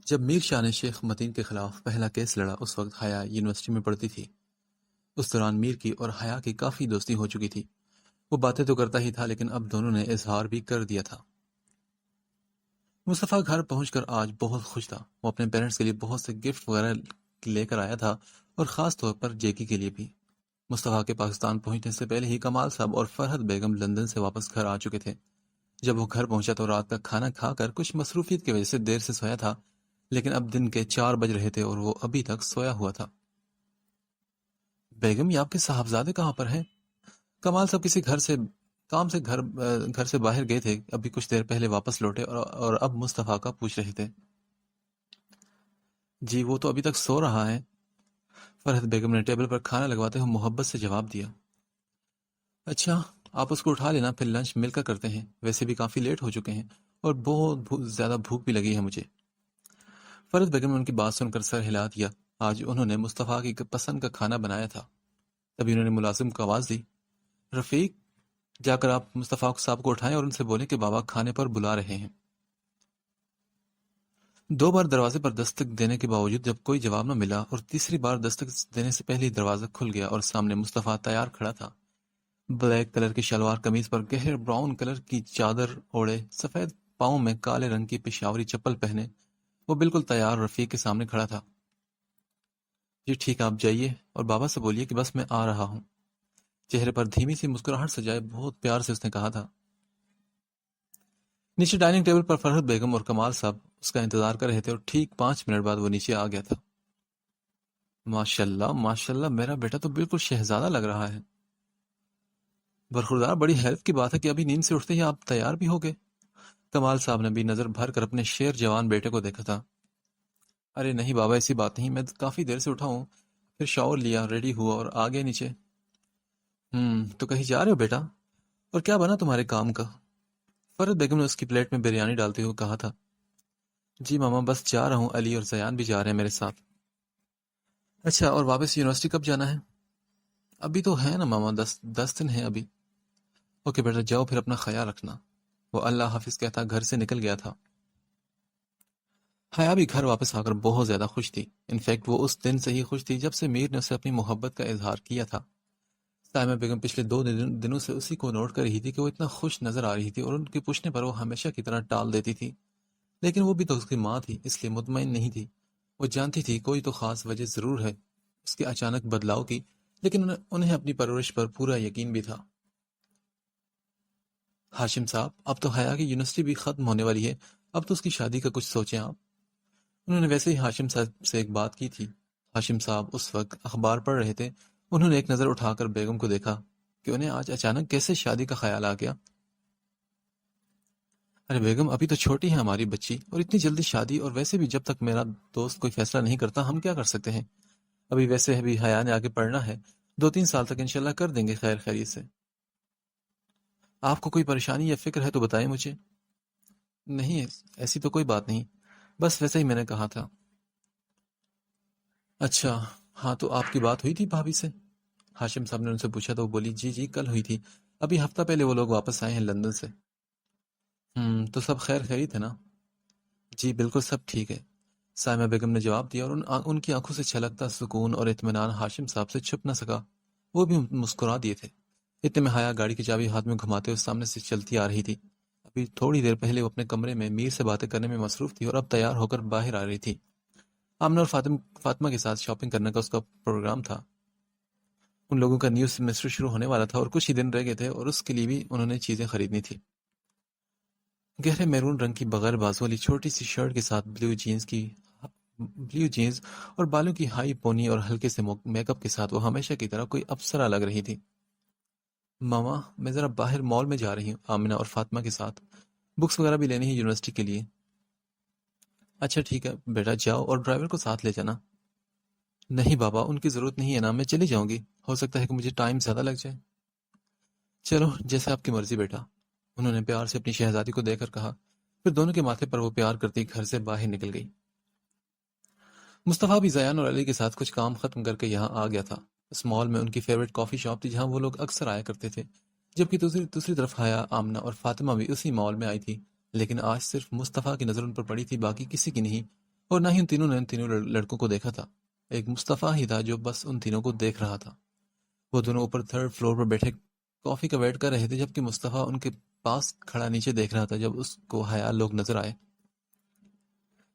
جب میر شاہ نے شیخ متین کے خلاف پہلا کیس لڑا اس وقت حیا یونیورسٹی میں پڑھتی تھی۔ اس دوران میر کی اور حیا کی کافی دوستی ہو چکی تھی۔ وہ باتیں تو کرتا ہی تھا لیکن اب دونوں نے اظہار بھی کر دیا تھا۔ مصطفیٰ گھر پہنچ کر آج بہت خوش تھا۔ وہ اپنے پیرنٹس کے لیے بہت سے گفٹ وغیرہ لے کر آیا تھا اور خاص طور پر جیکی کے لیے بھی۔ مصطفیٰ کے پاکستان پہنچنے سے پہلے ہی کمال صاحب اور فرحت بیگم لندن سے واپس گھر آ چکے تھے۔ جب وہ گھر پہنچا تو رات کا کھانا کھا کر کچھ مصروفیت کی وجہ سے دیر سے سویا تھا، لیکن اب دن کے 4 بج رہے تھے اور وہ ابھی تک سویا ہوا تھا۔ بیگم، یہ آپ کے صاحبزادے کہاں پر ہیں؟ کمال صاحب کسی کام سے گھر سے باہر گئے تھے، ابھی کچھ دیر پہلے واپس لوٹے اور اب مصطفیٰ کا پوچھ رہے تھے۔ جی وہ تو ابھی تک سو رہا ہے، فرحت بیگم نے ٹیبل پر کھانا لگواتے ہوئے محبت سے جواب دیا۔ اچھا، آپ اس کو اٹھا لینا، پھر لنچ مل کر کرتے ہیں، ویسے بھی کافی لیٹ ہو چکے ہیں اور بہت زیادہ بھوک بھی لگی ہے مجھے۔ فرحت بیگم نے ان کی بات سن کر سر ہلا دیا۔ آج انہوں نے مصطفیٰ کی پسند کا کھانا بنایا تھا۔ تبھی انہوں نے ملازم کو آواز دی، رفیق، جا کر آپ مصطفیٰ صاحب کو اٹھائیں اور ان سے بولیں کہ بابا کھانے پر بلا رہے ہیں۔ 2 بار دروازے پر دستک دینے کے باوجود جب کوئی جواب نہ ملا اور تیسری بار دستک دینے سے پہلے ہی دروازہ کھل گیا اور سامنے مصطفیٰ تیار کھڑا تھا۔ بلیک کلر کی شلوار قمیض پر گہرے براؤن کلر کی چادر اوڑے، سفید پاؤں میں کالے رنگ کی پشاوری چپل پہنے، وہ بالکل تیار رفیق کے سامنے کھڑا تھا۔ جی ٹھیک، آپ جائیے اور بابا سے بولیے کہ بس میں آ رہا ہوں۔ چہرے پر دھیمی سی مسکراہٹ سجائے بہت پیار سے اس نے کہا تھا۔ نیچے ڈائننگ ٹیبل پر فرحت بیگم اور کمال صاحب اس کا انتظار کر رہے تھے اور ٹھیک 5 منٹ بعد وہ نیچے آ گیا تھا۔ ماشاءاللہ ماشاءاللہ، میرا بیٹا تو بالکل شہزادہ لگ رہا ہے۔ برخوردار، بڑی حیرت کی بات ہے کہ ابھی نیند سے اٹھتے ہی آپ تیار بھی ہو گئے۔ کمال صاحب نے بھی نظر بھر کر اپنے شیر جوان بیٹے کو دیکھا تھا۔ ارے نہیں بابا، ایسی بات نہیں، میں کافی دیر سے اٹھا ہوں، پھر شاور لیا، ریڈی ہوا اور آ گیا نیچے۔ تو کہیں جا رہے ہو بیٹا؟ اور کیا بنا تمہارے کام کا؟ فرحت بیگم نے اس کی پلیٹ میں بریانی ڈالتے ہوئے کہا تھا۔ جی ماما، بس جا رہا ہوں، علی اور زیان بھی جا رہے ہیں میرے ساتھ۔ اچھا، اور واپس یونیورسٹی کب جانا ہے؟ ابھی تو ہے نا ماما، 10 دن ہے ابھی۔ اوکے بیٹا، جاؤ پھر اپنا خیال رکھنا۔ وہ اللہ حافظ کہتا گھر سے نکل گیا تھا۔ حیا بھی گھر واپس آ کر بہت زیادہ خوش تھی۔ انفیکٹ وہ اس دن سے ہی خوش تھی جب سے میر نے اسے اپنی محبت کا اظہار کیا تھا۔ سائمہ بیگم پچھلے 2 دنوں سے اسی کو نوٹ کر رہی تھی کہ وہ اتنا خوش نظر آ رہی تھی اور ان کے پوچھنے پر وہ ہمیشہ کی طرح ٹال دیتی تھی، لیکن وہ بھی تو اس کی ماں تھی، اس لیے مطمئن نہیں تھی۔ وہ جانتی تھی کوئی تو خاص وجہ ضرور ہے اس کے اچانک بدلاؤ کی، لیکن انہیں اپنی پرورش پر پورا یقین بھی تھا۔ ہاشم صاحب، اب تو حیا کی یونیورسٹی بھی ختم ہونے والی ہے، اب تو اس کی شادی کا کچھ سوچیں آپ۔ انہوں نے ویسے ہی ہاشم صاحب سے ایک بات کی تھی۔ ہاشم صاحب اس وقت اخبار پڑھ رہے تھے۔ انہوں نے ایک نظر اٹھا کر بیگم کو دیکھا کہ انہیں آج اچانک کیسے شادی کا خیال آ گیا۔ ارے بیگم، ابھی تو چھوٹی ہے ہماری بچی، اور اتنی جلدی شادی، اور ویسے بھی جب تک میرا دوست کوئی فیصلہ نہیں کرتا ہم کیا کر سکتے ہیں؟ ابھی ویسے بھی حیا نے آگے پڑھنا ہے، 2-3 سال تک انشاءاللہ کر دیں گے خیر خیریت سے۔ آپ کو کوئی پریشانی یا فکر ہے تو بتائیں مجھے۔ نہیں، ایسی تو کوئی بات نہیں، بس ویسے ہی میں نے کہا تھا۔ اچھا، ہاں تو آپ کی بات ہوئی تھی بھابھی سے؟ ہاشم صاحب نے ان سے پوچھا تو وہ بولی، جی کل ہوئی تھی، ابھی ہفتہ پہلے وہ لوگ واپس آئے ہیں لندن سے۔ تو سب خیر خیریت ہے نا؟ جی بالکل سب ٹھیک ہے، سائمہ بیگم نے جواب دیا، اور ان کی آنکھوں سے چھلکتا سکون اور اطمینان ہاشم صاحب سے چھپ نہ سکا۔ وہ بھی مسکرا دیے تھے۔ اتنے میں حیا گاڑی کی چابی ہاتھ میں گھماتے ہوئے سامنے سے چلتی آ رہی تھی۔ ابھی تھوڑی دیر پہلے وہ اپنے کمرے میں میر سے باتیں کرنے میں مصروف تھی اور اب تیار ہو کر باہر آ رہی تھی۔ آمنہ اور فاطمہ کے ساتھ شاپنگ کرنے کا اس کا پروگرام تھا۔ ان لوگوں کا نیو سیمسٹر شروع ہونے والا تھا اور کچھ ہی دن رہ گئے تھے، اور اس کے لیے بھی انہوں نے چیزیں خریدنی تھی۔ گہرے میرون رنگ کی بغیر بازو والی چھوٹی سی شرٹ کے ساتھ بلیو جینز اور بالوں کی ہائی پونی اور ہلکے سے میک اپ کے ساتھ وہ ہمیشہ کی طرح کوئی اپسرا لگ رہی تھی۔ ماما، میں ذرا باہر مال میں جا رہی ہوں آمنہ اور فاطمہ کے ساتھ، بکس وغیرہ بھی لینی ہے یونیورسٹی کے لیے۔ اچھا ٹھیک ہے بیٹا، جاؤ اور ڈرائیور کو ساتھ لے جانا۔ نہیں بابا، ان کی ضرورت نہیں ہے نا، میں چلی جاؤں گی، ہو سکتا ہے کہ مجھے ٹائم زیادہ لگ جائے۔ چلو جیسے آپ کی مرضی بیٹا، انہوں نے پیار سے اپنی شہزادی کو دیکھ کر کہا، پھر دونوں کے ماتھے پر وہ پیار کرتی گھر سے باہر نکل گئی۔ مصطفیٰ بھی زیان اور علی کے ساتھ کچھ کام ختم کر کے یہاں آ گیا تھا۔ اس مال میں ان کی فیوریٹ کافی شاپ تھی جہاں وہ لوگ اکثر آیا کرتے تھے، جبکہ دوسری طرف حیا، آمنہ اور فاطمہ بھی اسی مال میں آئی تھی، لیکن آج صرف مصطفیٰ کی نظر ان پر پڑی تھی، باقی کسی کی نہیں۔ اور نہ ہی ان تینوں نے ان تینوں لڑکوں کو دیکھا تھا. ایک مصطفیٰ ہی تھا جو بس ان تینوں کو دیکھ رہا تھا. وہ دونوں اوپر تھرڈ فلور پر بیٹھے کافی کا ویٹ کر رہے تھے، جبکہ مصطفیٰ ان کے پاس کھڑا نیچے دیکھ رہا تھا. جب اس کو حیا لوگ نظر آئے.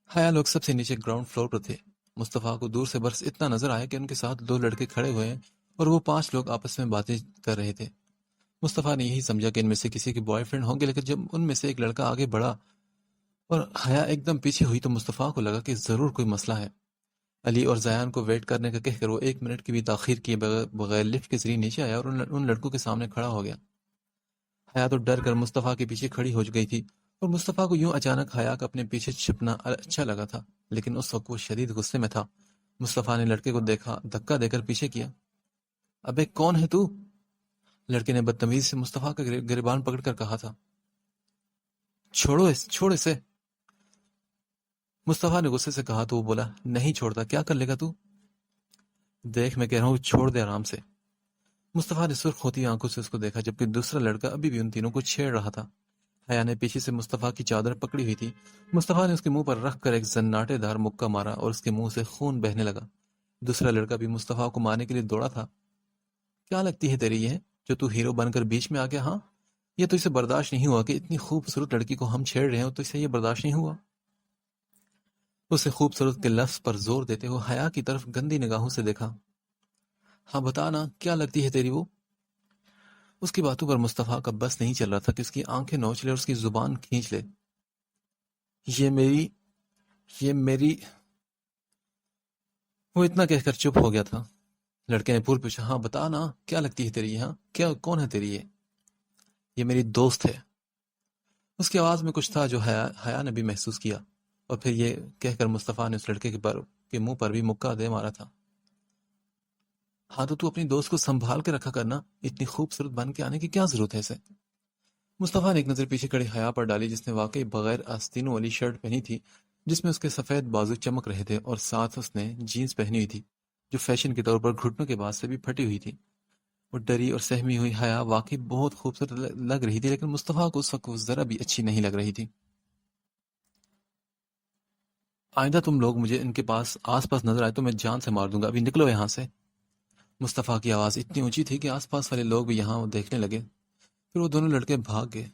حیا لوگ سب سے نیچے گراؤنڈ فلور پر تھے. مصطفیٰ کو دور سے بس اتنا نظر آیا کہ ان کے ساتھ 2 لڑکے کھڑے ہوئے ہیں اور وہ 5 لوگ آپس میں باتیں کر رہے تھے. مصطفیٰ نے یہی سمجھا کہ ان میں سے کسی کے بوائے فرینڈ ہوں گے، لیکن جب ان میں سے ایک لڑکا آگے بڑھا اور حیا ایک دم پیچھے ہوئی تو مصطفیٰ کو لگا کہ ضرور کوئی مسئلہ ہے. علی اور زیان کو ویٹ کرنے کا کہہ کر وہ 1 منٹ کی بھی تاخیر کیے بغیر لفٹ کے ذریعے نیچے آیا اور ان لڑکوں کے سامنے کھڑا ہو گیا. حیا تو ڈر کر مصطفیٰ کے پیچھے کھڑی ہو گئی تھی اور مصطفیٰ کو یوں اچانک حیا کا اپنے پیچھے چھپنا اچھا لگا تھا، لیکن اس وقت وہ شدید غصے میں تھا. مصطفیٰ نے لڑکے کو دیکھا، دھکا دے کر پیچھے کیا. ابے کون ہے تو؟ لڑکے نے بدتمیزی سے مصطفیٰ کا گریبان پکڑ کر کہا تھا. چھوڑ اسے. مصطفیٰ نے غصے سے کہا تو وہ بولا، نہیں چھوڑتا. کیا کر لے گا تو؟ دیکھ میں کہہ رہا ہوں چھوڑ دے آرام سے. مصطفیٰ نے سرخ ہوتی آنکھوں سے اس کو دیکھا، جبکہ دوسرا لڑکا ابھی بھی ان تینوں کو چھیڑ رہا تھا. حیا نے پیچھے سے مصطفیٰ کی چادر پکڑی ہوئی تھی. مصطفیٰ نے اس کے منہ پر رکھ کر ایک زناٹے دار مکہ مارا اور اس کے منہ سے خون بہنے لگا. دوسرا لڑکا بھی مصطفیٰ کو مارنے کے لیے دوڑا تھا. کیا لگتی ہے تیری یہ جو تو ہیرو بن کر بیچ میں آ گیا؟ ہاں، یہ تو اسے برداشت نہیں ہوا کہ اتنی خوبصورت لڑکی کو ہم چھیڑ رہے ہیں، تو اسے یہ برداشت نہیں ہوا. اسے خوبصورت کے لفظ پر زور دیتے ہوئے حیا کی طرف گندی نگاہوں سے دیکھا. ہاں بتا نا، کیا لگتی ہے تیری وہ؟ اس کی باتوں پر مصطفیٰ کا بس نہیں چل رہا تھا کہ اس کی آنکھیں نوچ لے اور اس کی زبان کھینچ لے. یہ میری وہ اتنا کہہ کر چپ ہو گیا تھا. لڑکے نے پھول پوچھا، ہاں بتا نا، کیا لگتی ہے تیری؟ ہاں کیا، کون ہے تیری یہ میری دوست ہے. اس کی آواز میں کچھ تھا جو حیا نے بھی محسوس کیا، اور پھر یہ کہہ کر مصطفیٰ نے اس لڑکے کے منہ پر بھی مکہ دے مارا تھا. ہاں تو اپنی دوست کو سنبھال کے رکھا کرنا، اتنی خوبصورت بن کے آنے کی کیا ضرورت ہے اسے؟ مصطفیٰ نے ایک نظر پیچھے کھڑی حیا پر ڈالی، جس نے واقعی بغیر آستینوں والی شرٹ پہنی تھی جس میں اس کے سفید بازو چمک رہے تھے، اور ساتھ اس نے جینز پہنی ہوئی تھی جو فیشن کے طور پر گھٹنوں کے بعد سے بھی پھٹی ہوئی تھی. وہ ڈری اور سہمی ہوئی حیا واقعی بہت خوبصورت لگ رہی تھی، لیکن مصطفیٰ کو اس وقت وہ ذرا بھی اچھی نہیں لگ رہی تھی. آئندہ تم لوگ مجھے ان کے آس پاس نظر آئے تو میں جان سے مار دوں گا. ابھی نکلو یہاں سے. مصطفیٰ کی آواز اتنی اونچی تھی کہ آس پاس والے لوگ بھی یہاں دیکھنے لگے. پھر وہ دونوں لڑکے بھاگ گئے.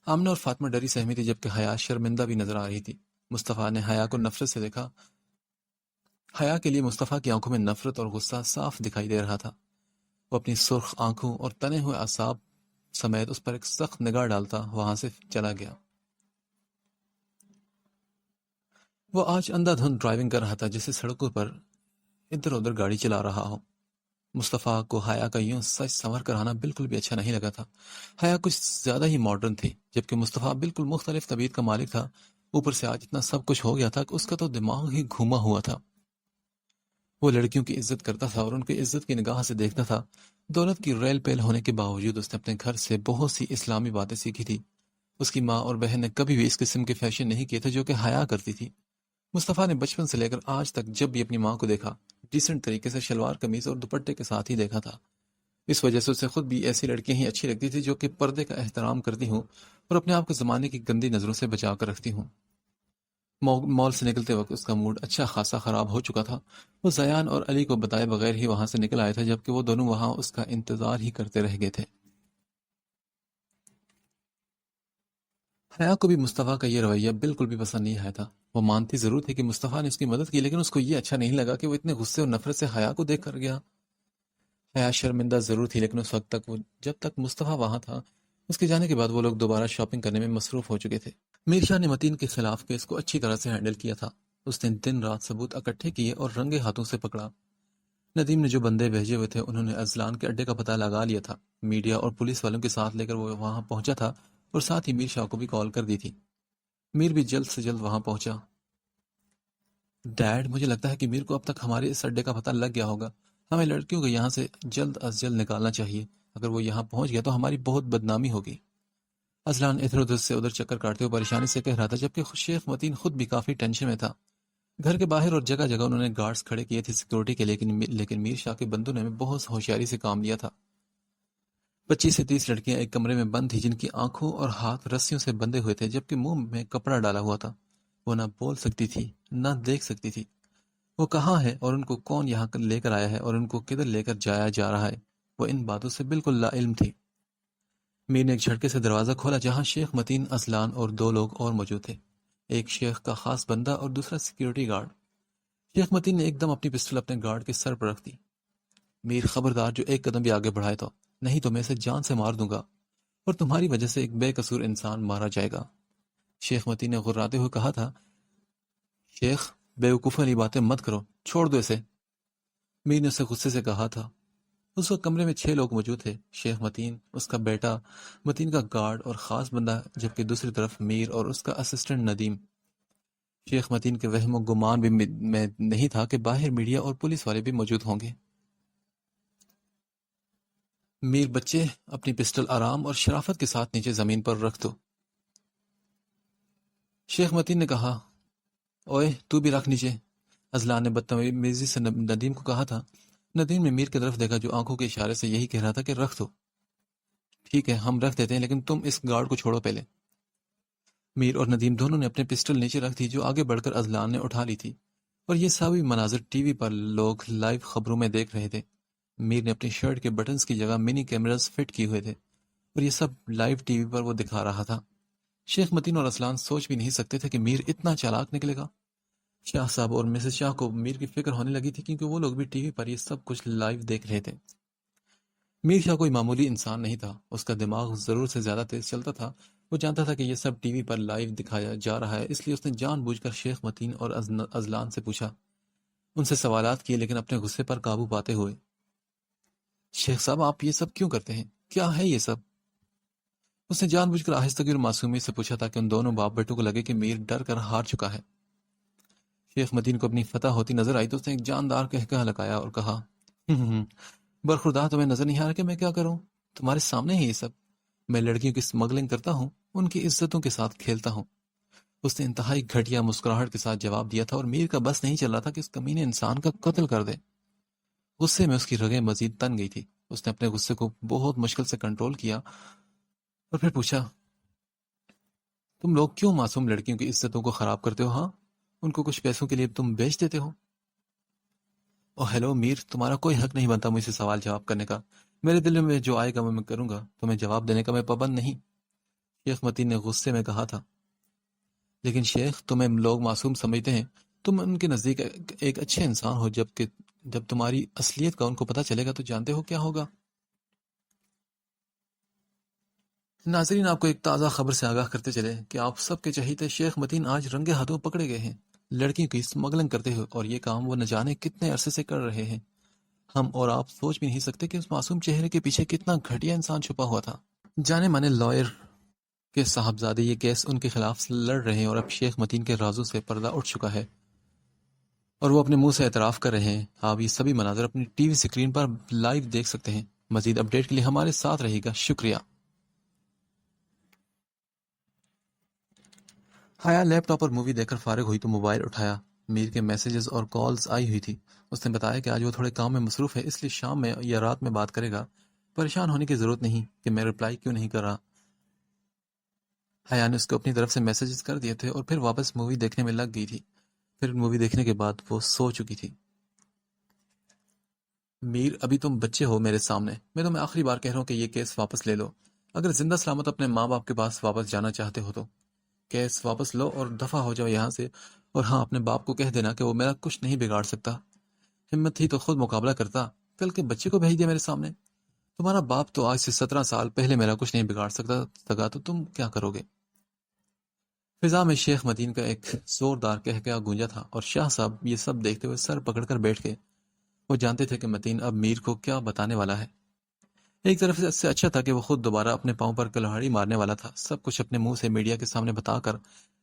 آمنہ اور فاطمہ ڈری سہمی تھی، جبکہ حیا شرمندہ بھی نظر آ رہی تھی. مصطفیٰ نے حیا کو نفرت سے دیکھا. حیا کے لیے مصطفیٰ کی آنکھوں میں نفرت اور غصہ صاف دکھائی دے رہا تھا. وہ اپنی سرخ آنکھوں اور تنے ہوئے اعصاب سمیت اس پر ایک سخت نگاہ ڈالتا وہاں سے چلا گیا. وہ آج اندھا دھند ڈرائیونگ کر رہا تھا، جیسے سڑکوں پر ادھر ادھر گاڑی چلا رہا ہو. مصطفیٰ کو حیا کا یوں سچ سنور کر آنا بالکل بھی اچھا نہیں لگا تھا. حیا کچھ زیادہ ہی ماڈرن تھی، جبکہ مصطفیٰ بالکل مختلف طبیعت کا مالک تھا. اوپر سے آج اتنا سب کچھ ہو گیا تھا کہ اس کا تو دماغ ہی گھوما ہوا تھا. وہ لڑکیوں کی عزت کرتا تھا اور ان کی عزت کی نگاہ سے دیکھتا تھا. دولت کی ریل پیل ہونے کے باوجود اس نے اپنے گھر سے بہت سی اسلامی باتیں سیکھی تھی. اس کی ماں اور بہن نے کبھی بھی اس قسم کے فیشن نہیں کیے تھے جو کہ حیا کرتی تھی. مصطفیٰ نے بچپن سے لے کر آج تک جب بھی اپنی ماں کو دیکھا، ڈیسنٹ طریقے سے شلوار قمیض اور دوپٹے کے ساتھ ہی دیکھا تھا. اس وجہ سے اسے خود بھی ایسی لڑکیاں ہی اچھی لگتی تھی جو کہ پردے کا احترام کرتی ہوں اور اپنے آپ کو زمانے کی گندی نظروں سے بچا کر رکھتی ہوں. مال سے نکلتے وقت اس کا موڈ اچھا خاصا خراب ہو چکا تھا. وہ زیان اور علی کو بتائے بغیر ہی وہاں سے نکل آیا تھا، جبکہ وہ دونوں وہاں اس کا انتظار ہی کرتے رہ گئے تھے. حیا کو بھی مصطفیٰ کا یہ رویہ بالکل بھی پسند نہیں آیا تھا. وہ مانتی ضرور تھی کہ مصطفیٰ نے اس کی مدد کی، لیکن اس کو یہ اچھا نہیں لگا کہ وہ اتنے غصے اور نفرت سے حیا کو دیکھ کر گیا. حیا شرمندہ ضرور تھی، لیکن اس وقت تک جب تک مصطفیٰ وہاں تھا، اس کے جانے کے بعد وہ لوگ دوبارہ شاپنگ کرنے میں مصروف ہو چکے تھے. میر شاہ نے متین کے خلاف کیس کو اچھی طرح سے ہینڈل کیا تھا. اس نے دن رات ثبوت اکٹھے کیے اور رنگے ہاتھوں سے پکڑا. ندیم نے جو بندے بھیجے ہوئے تھے انہوں نے ازلان کے اڈے کا پتہ لگا لیا تھا. میڈیا اور پولیس والوں کے ساتھ لے کر وہ وہاں پہنچا تھا اور ساتھ ہی میر شاہ کو بھی کال کر دی تھی. میر بھی جلد سے جلد وہاں پہنچا. ڈیڈ، مجھے لگتا ہے کہ میر کو اب تک ہمارے اس اڈے کا پتہ لگ گیا ہوگا. ہمیں لڑکیوں کو یہاں سے جلد از جلد نکالنا چاہیے. اگر وہ یہاں پہنچ گیا تو ہماری بہت بدنامی ہوگی. ازلان ادھر ادھر سے ادھر چکر کاٹتے ہوئے پریشانی سے کہہ رہا تھا، جبکہ شیخ متین خود بھی کافی ٹینشن میں تھا. گھر کے باہر اور جگہ جگہ انہوں نے گارڈز کھڑے کیے تھے سیکورٹی کے، لیکن میر شاہ کے بندوں نے بہت ہوشیاری سے کام لیا تھا. 25 سے 30 لڑکیاں ایک کمرے میں بند تھیں، جن کی آنکھوں اور ہاتھ رسیوں سے بندھے ہوئے تھے، جبکہ منہ میں کپڑا ڈالا ہوا تھا. وہ نہ بول سکتی تھی نہ دیکھ سکتی تھی. وہ کہاں ہے اور ان کو کون یہاں لے کر آیا ہے اور ان کو کدھر لے کر جایا جا رہا ہے، وہ ان باتوں سے بالکل لا علم تھی. میر نے ایک جھٹکے سے دروازہ کھولا جہاں شیخ متین، اذلان اور دو لوگ اور موجود تھے، ایک شیخ کا خاص بندہ اور دوسرا سیکیورٹی گارڈ. شیخ متین نے ایک دم اپنی پسٹل اپنے گارڈ کے سر پر رکھ دی. میر، خبردار جو ایک قدم بھی آگے بڑھائے تو نہیں تو میں اسے جان سے مار دوں گا اور تمہاری وجہ سے ایک بے قصور انسان مارا جائے گا. شیخ متین نے غراتے ہوئے کہا تھا. شیخ، بیوقوفی والی باتیں مت کرو، چھوڑ دو اسے. میر نے اسے غصے سے کہا تھا. اس وقت کمرے میں 6 لوگ موجود تھے، شیخ متین، اس کا بیٹا، متین کا گارڈ اور خاص بندہ، جبکہ دوسری طرف میر اور اس کا اسسٹنٹ ندیم. شیخ متین کے وہم و گمان بھی میں نہیں تھا کہ باہر میڈیا اور پولیس والے بھی موجود ہوں گے. میر، بچے، اپنی پسٹل آرام اور شرافت کے ساتھ نیچے زمین پر رکھ دو. شیخ متین نے کہا. اوئے، تو بھی رکھ نیچے. اذلان نے بدتمیزی سے ندیم کو کہا تھا. ندیم نے میر کی طرف دیکھا جو آنکھوں کے اشارے سے یہی کہہ رہا تھا کہ رکھ دو. ٹھیک ہے، ہم رکھ دیتے ہیں، لیکن تم اس گارڈ کو چھوڑو پہلے. میر اور ندیم دونوں نے اپنے پسٹل نیچے رکھ دی جو آگے بڑھ کر اذلان نے اٹھا لی تھی، اور یہ سبھی مناظر ٹی وی پر لوگ لائیو خبروں میں دیکھ رہے تھے. میر نے اپنی شرٹ کے بٹنز کی جگہ منی کیمراز فٹ کیے ہوئے تھے اور یہ سب لائیو ٹی وی پر وہ دکھا رہا تھا. شیخ متین اور اذلان سوچ بھی نہیں سکتے تھے کہ میر اتنا چالاک نکلے گا. شاہ صاحب اور مسز شاہ کو میر کی فکر ہونے لگی تھی کیونکہ وہ لوگ بھی ٹی وی پر یہ سب کچھ لائیو دیکھ رہے تھے. میر شاہ کوئی معمولی انسان نہیں تھا، اس کا دماغ ضرور سے زیادہ تیز چلتا تھا. وہ جانتا تھا کہ یہ سب ٹی وی پر لائیو دکھایا جا رہا ہے، اس لیے اس نے جان بوجھ کر شیخ متین اور اذلان سے پوچھا، ان سے سوالات کیے، لیکن اپنے غصے پر قابو پاتے ہوئے. شیخ صاحب، آپ یہ سب کیوں کرتے ہیں؟ کیا ہے یہ سب؟ اس نے جان بوجھ کر آہستگی اور معصومیت سے پوچھا تاکہ ان دونوں باپ بیٹوں کو لگے کہ میر ڈر کر ہار چکا ہے. شیخ متین کو اپنی فتح ہوتی نظر آئی تو اس نے ایک جاندار کہکہ لگایا اور کہا. برخدا، تمہیں نظر نہیں آ رہا کہ میں کیا کروں؟ تمہارے سامنے ہے یہ سب. میں لڑکیوں کی اسمگلنگ کرتا ہوں، ان کی عزتوں کے ساتھ کھیلتا ہوں. اس نے انتہائی گھٹیا مسکراہٹ کے ساتھ جواب دیا تھا اور میر کا بس نہیں چل رہا تھا کہ اس کمینے انسان کا قتل کر دے. غصے میں اس کی رگیں مزید تن گئی تھی. اس نے اپنے غصے کو بہت مشکل سے کنٹرول کیا اور پھر پوچھا، تم لوگ کیوں معصوم لڑکیوں کی عزتوں کو خراب کرتے ہو؟ ہاں، ان کو کچھ پیسوں کے لیے تم بیچ دیتے ہو. او ہیلو میر، تمہارا کوئی حق نہیں بنتا مجھ سے سوال جواب کرنے کا. میرے دل میں جو آئے گا میں کروں گا، تمہیں جواب دینے کا میں پابند نہیں. شیخ متین نے غصے میں کہا تھا. لیکن شیخ، تمہیں لوگ معصوم سمجھتے ہیں، تم ان کے نزدیک ایک اچھے انسان ہو، جب تمہاری اصلیت کا ان کو پتہ چلے گا تو جانتے ہو کیا ہوگا. ناظرین، آپ کو ایک تازہ خبر سے آگاہ کرتے چلے کہ آپ سب کے چہیتے شیخ متین آج رنگے ہاتھوں پکڑے گئے ہیں، لڑکیوں کی اسمگلنگ کرتے ہوئے، اور یہ کام وہ نہ جانے کتنے عرصے سے کر رہے ہیں. ہم اور آپ سوچ بھی نہیں سکتے کہ اس معصوم چہرے کے پیچھے کتنا گھٹیا انسان چھپا ہوا تھا. جانے مانے لائر کے صاحبزادے یہ کیس ان کے خلاف لڑ رہے ہیں اور اب شیخ متین کے رازوں سے پردہ اٹھ چکا ہے اور وہ اپنے منہ سے اعتراف کر رہے ہیں. آپ یہ سبھی مناظر اپنی ٹی وی اسکرین پر لائیو دیکھ سکتے ہیں. مزید اپڈیٹ کے لیے ہمارے ساتھ رہے گا. شکریہ. حیا لیپ ٹاپ پر مووی دیکھ کر فارغ ہوئی تو موبائل اٹھایا. میر کے میسیجز اور کالز آئی ہوئی تھی. اس نے بتایا کہ آج وہ تھوڑے کام میں مصروف ہے، اس لیے شام میں یا رات میں بات کرے گا. پریشان ہونے کی ضرورت نہیں کہ میں رپلائی کیوں نہیں کر رہا. حیا نے اس کو اپنی طرف سے میسیجز کر دیے تھے اور پھر واپس مووی دیکھنے میں لگ گئی تھی. پھر مووی دیکھنے کے بعد وہ سو چکی تھی. میر، ابھی تم بچے ہو میرے سامنے. میں تمہیں آخری بار کہہ رہا ہوں کہ یہ کیس واپس لے لو. اگر زندہ سلامت اپنے ماں باپ کے پاس واپس جانا چاہتے ہو تو کیس واپس لو اور دفع ہو جاؤ یہاں سے. اور ہاں، اپنے باپ کو کہہ دینا کہ وہ میرا کچھ نہیں بگاڑ سکتا. ہمت تھی تو خود مقابلہ کرتا. کل کے بچے کو بھیج دیا میرے سامنے. تمہارا باپ تو آج سے 17 سال پہلے میرا کچھ نہیں بگاڑ سکا تو تم کیا کرو گے؟ فضا میں شیخ متین کا ایک زوردار کہکہا گونجا تھا اور شاہ صاحب یہ سب دیکھتے ہوئے سر پکڑ کر بیٹھ گئے. وہ جانتے تھے کہ متین اب میر کو کیا بتانے والا ہے. ایک طرف سے اس سے اچھا تھا کہ وہ خود دوبارہ اپنے پاؤں پر کلہاڑی مارنے والا تھا، سب کچھ اپنے منہ سے میڈیا کے سامنے بتا کر.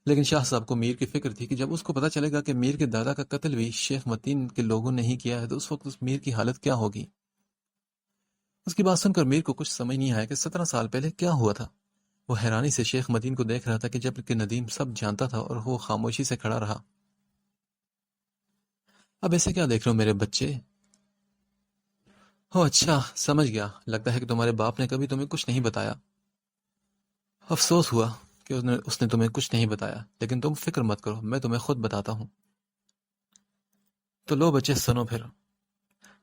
لیکن شاہ صاحب کو میر کی فکر تھی کہ جب اس کو پتا چلے گا کہ میر کے دادا کا قتل بھی شیخ متین کے لوگوں نے ہی کیا ہے تو اس وقت اس میر کی حالت کیا ہوگی. اس کی بات سن کر میر کو کچھ سمجھ نہیں آیا کہ 17 سال پہلے کیا ہوا تھا. وہ حیرانی سے شیخ متین کو دیکھ رہا تھا کہ جب کہ ندیم سب جانتا تھا اور وہ خاموشی سے کھڑا رہا. اب ایسے کیا دیکھ رہے ہو میرے بچے؟ ہو اچھا، سمجھ گیا. لگتا ہے کہ تمہارے باپ نے کبھی تمہیں کچھ نہیں بتایا. افسوس ہوا. کہ اس نے تمہیں کچھ نہیں بتایا، لیکن تم فکر مت کرو، میں تمہیں خود بتاتا ہوں۔ تو لو بچے سنو پھر،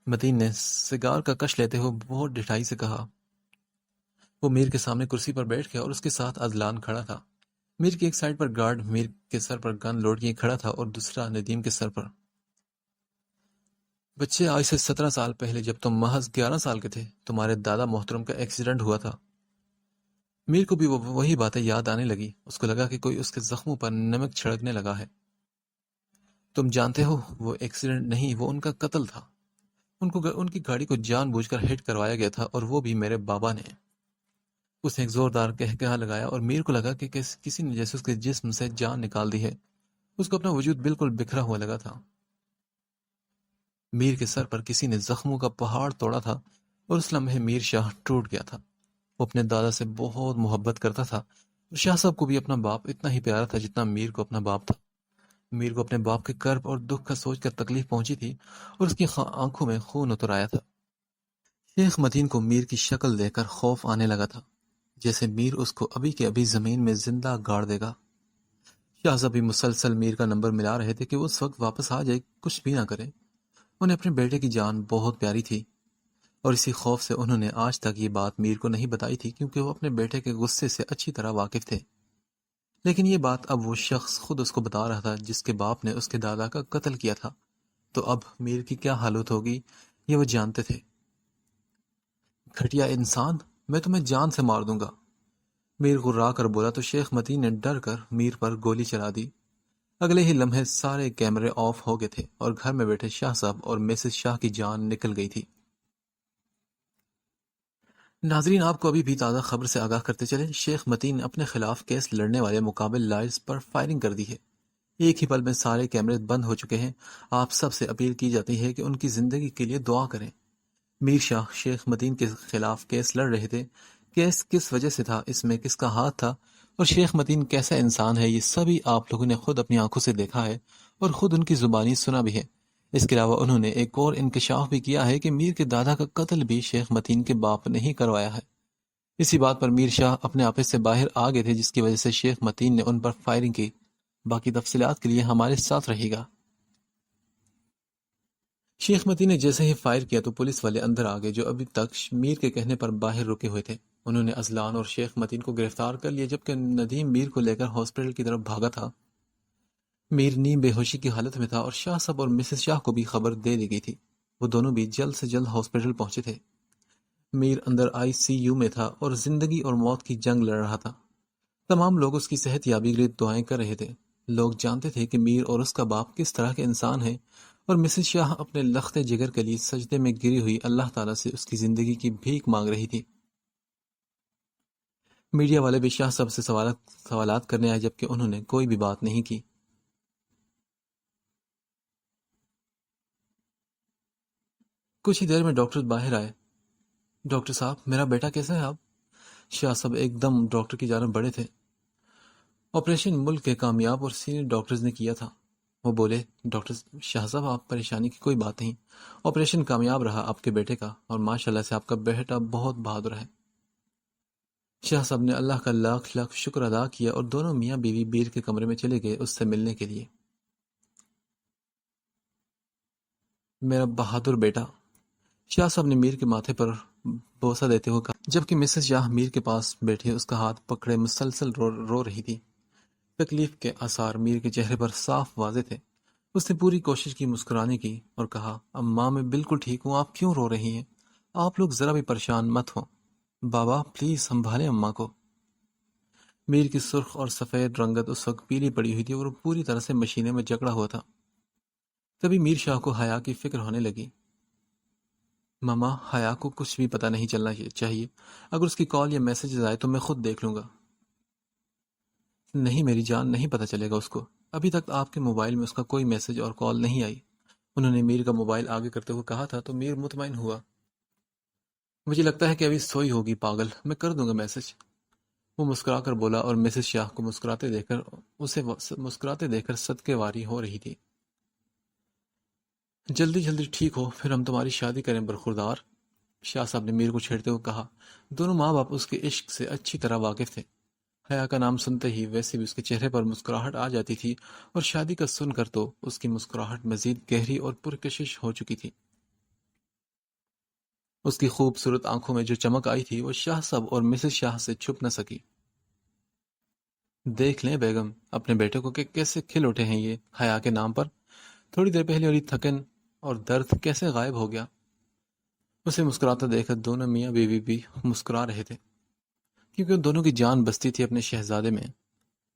متین نے سگار کا کش لیتے ہوئے بہت ڈٹھائی سے کہا۔ وہ میر کے سامنے کرسی پر بیٹھ گیا اور اس کے ساتھ عدلان کھڑا تھا۔ میر کی ایک سائڈ پر گارڈ میر کے سر پر گن لوڈ کیے کھڑا تھا اور دوسرا ندیم کے سر پر۔ بچے، آج سے 17 سال پہلے جب تم محض 11 سال کے تھے، تمہارے دادا محترم کا ایکسیڈنٹ ہوا تھا۔ میر کو بھی وہی باتیں یاد آنے لگی۔ اس کو لگا کہ کوئی اس کے زخموں پر نمک چھڑکنے لگا ہے۔ تم جانتے ہو، وہ ایکسیڈنٹ نہیں، وہ ان کا قتل تھا۔ ان کی گاڑی کو جان بوجھ کر ہٹ کروایا گیا تھا، اور وہ بھی میرے بابا نے۔ اس نے ایک زوردار کہا لگایا اور میر کو لگا کہ کسی نے جیسے اس کے جسم سے جان نکال دی ہے۔ اس کو اپنا وجود بالکل بکھرا ہوا لگا تھا۔ میر کے سر پر کسی نے زخموں کا پہاڑ توڑا تھا، اور اس لمحے میر شاہ ٹوٹ گیا تھا۔ وہ اپنے دادا سے بہت محبت کرتا تھا، اور شاہ صاحب کو بھی اپنا باپ اتنا ہی پیارا تھا جتنا میر کو اپنا باپ تھا۔ میر کو اپنے باپ کے کرب اور دکھ کا سوچ کر تکلیف پہنچی تھی، اور اس کی آنکھوں میں خون اتر آیا تھا۔ شیخ متین کو میر کی شکل دیکھ کر خوف آنے لگا تھا، جیسے میر اس کو ابھی کے ابھی زمین میں زندہ گاڑ دے گا۔ شاہ صاحب بھی مسلسل میر کا نمبر ملا رہے تھے کہ وہ اس وقت واپس آ جائے، کچھ بھی نہ کرے۔ انہیں اپنے بیٹے کی جان بہت پیاری تھی، اور اسی خوف سے انہوں نے آج تک یہ بات میر کو نہیں بتائی تھی، کیونکہ وہ اپنے بیٹے کے غصے سے اچھی طرح واقف تھے۔ لیکن یہ بات اب وہ شخص خود اس کو بتا رہا تھا جس کے باپ نے اس کے دادا کا قتل کیا تھا، تو اب میر کی کیا حالت ہوگی یہ وہ جانتے تھے۔ گھٹیا انسان، میں تمہیں جان سے مار دوں گا، میر غرا کر بولا تو شیخ متین نے ڈر کر میر پر گولی چلا دی۔ اگلے ہی لمحے سارے کیمرے آف ہو گئے تھے، اور گھر میں بیٹھے شاہ صاحب اور مسز شاہ کی جان نکل گئی تھی۔ ناظرین، آپ کو ابھی بھی تازہ خبر سے آگاہ کرتے چلیں، شیخ متین نے اپنے خلاف کیس لڑنے والے مقابل لائرز پر فائرنگ کر دی ہے۔ ایک ہی پل میں سارے کیمرے بند ہو چکے ہیں۔ آپ سب سے اپیل کی جاتی ہے کہ ان کی زندگی کے لیے دعا کریں۔ میر شاہ شیخ متین کے خلاف کیس لڑ رہے تھے۔ کیس کس وجہ سے تھا، اس میں کس کا ہاتھ تھا، اور شیخ متین کیسا انسان ہے، یہ سبھی آپ لوگوں نے خود اپنی آنکھوں سے دیکھا ہے اور خود ان کی زبانی سنا بھی ہے۔ اس کے علاوہ انہوں نے ایک اور انکشاف بھی کیا ہے کہ میر کے دادا کا قتل بھی شیخ متین کے باپ نے ہی کروایا ہے۔ اسی بات پر میر شاہ اپنے آپے سے باہر آ گئے تھے، جس کی وجہ سے شیخ متین نے ان پر فائرنگ کی۔ باقی تفصیلات کے لیے ہمارے ساتھ رہے گا۔ شیخ متین نے جیسے ہی فائر کیا تو پولیس والے اندر آ گئے، جو ابھی تک میر کے کہنے پر باہر رکے ہوئے تھے۔ انہوں نے اذلان اور شیخ متین کو گرفتار کر لیا، جبکہ ندیم میر کو لے کر ہاسپٹل کی طرف بھاگا تھا۔ میر نیم بے ہوشی کی حالت میں تھا، اور شاہ صاحب اور مسز شاہ کو بھی خبر دے دی گئی تھی۔ وہ دونوں بھی جلد سے جلد ہاسپٹل پہنچے تھے۔ میر اندر ICU میں تھا اور زندگی اور موت کی جنگ لڑ رہا تھا۔ تمام لوگ اس کی صحت یابی کے لیے دعائیں کر رہے تھے۔ لوگ جانتے تھے کہ میر اور اس کا باپ کس طرح کے انسان ہیں، اور مسز شاہ اپنے لختے جگر کے لیے سجدے میں گری ہوئی اللہ تعالیٰ سے اس کی زندگی کی بھیک مانگ رہی تھی۔ میڈیا والے بھی شاہ صاحب سے سوالات کرنے آئے، جبکہ انہوں نے کوئی بھی بات نہیں کی۔ کچھ ہی دیر میں ڈاکٹر باہر آئے۔ ڈاکٹر صاحب، میرا بیٹا کیسا ہے آپ؟ شاہ صاحب ایک دم ڈاکٹر کی جانب بڑھے تھے۔ آپریشن ملک کے کامیاب اور سینئر ڈاکٹرز نے کیا تھا، وہ بولے۔ ڈاکٹر شاہ صاحب، آپ پریشانی کی کوئی بات نہیں، آپریشن کامیاب رہا آپ کے بیٹے کا، اور ماشاءاللہ سے آپ کا بیٹا بہت بہادر ہے۔ شاہ صاحب نے اللہ کا لاکھ لاکھ شکر ادا کیا، اور دونوں میاں بیوی بیر کے کمرے میں چلے گئے اس سے ملنے کے لیے۔ میرا بہادر بیٹا، شاہ صاحب نے میر کے ماتھے پر بوسہ دیتے ہوئے کہا، جبکہ مسز شاہ میر کے پاس بیٹھے اس کا ہاتھ پکڑے مسلسل رو رہی تھی۔ تکلیف کے آثار میر کے چہرے پر صاف واضح تھے۔ اس نے پوری کوشش کی مسکرانے کی، اور کہا، اماں میں بالکل ٹھیک ہوں، آپ کیوں رو رہی ہیں؟ آپ لوگ ذرا بھی پریشان مت ہوں۔ بابا پلیز سنبھالیں اماں کو۔ میر کی سرخ اور سفید رنگت اس وقت پیلی پڑی ہوئی تھی، اور وہ پوری طرح سے مشینے میں جکڑا ہوا تھا۔ تبھی میر شاہ کو حیا کی فکر ہونے لگی۔ ماما، حیا کو کچھ بھی پتہ نہیں چلنا چاہیے، اگر اس کی کال یا میسیجز آئے تو میں خود دیکھ لوں گا۔ نہیں میری جان، نہیں پتہ چلے گا اس کو۔ ابھی تک آپ کے موبائل میں اس کا کوئی میسج اور کال نہیں آئی۔ انہوں نے میر کا موبائل آگے کرتے ہوئے کہا تھا، تو میر مطمئن ہوا۔ مجھے لگتا ہے کہ ابھی سوئی ہوگی پاگل، میں کر دوں گا میسج۔ وہ مسکرا کر بولا، اور مسز شاہ کو مسکراتے دیکھ کر صدقے واری ہو رہی تھی۔ جلدی جلدی ٹھیک ہو، پھر ہم تمہاری شادی کریں برخوردار، شاہ صاحب نے میر کو چھیڑتے ہوئے کہا۔ دونوں ماں باپ اس کے عشق سے اچھی طرح واقف تھے۔ حیا کا نام سنتے ہی ویسے بھی اس کے چہرے پر مسکراہٹ آ جاتی تھی، اور شادی کا سن کر تو اس کی مسکراہٹ مزید گہری اور پرکشش ہو چکی تھی۔ اس کی خوبصورت آنکھوں میں جو چمک آئی تھی وہ شاہ صاحب اور مسز شاہ سے چھپ نہ سکی۔ دیکھ لیں بیگم اپنے بیٹے کو کہ کیسے کھل اٹھے ہیں یہ حیا کے نام پر، تھوڑی دیر پہلے والی تھکن اور درد کیسے غائب ہو گیا۔ اسے مسکراتا دیکھ کر دونوں میاں بیوی بھی مسکرا رہے تھے، کیونکہ ان دونوں کی جان بستی تھی اپنے شہزادے میں۔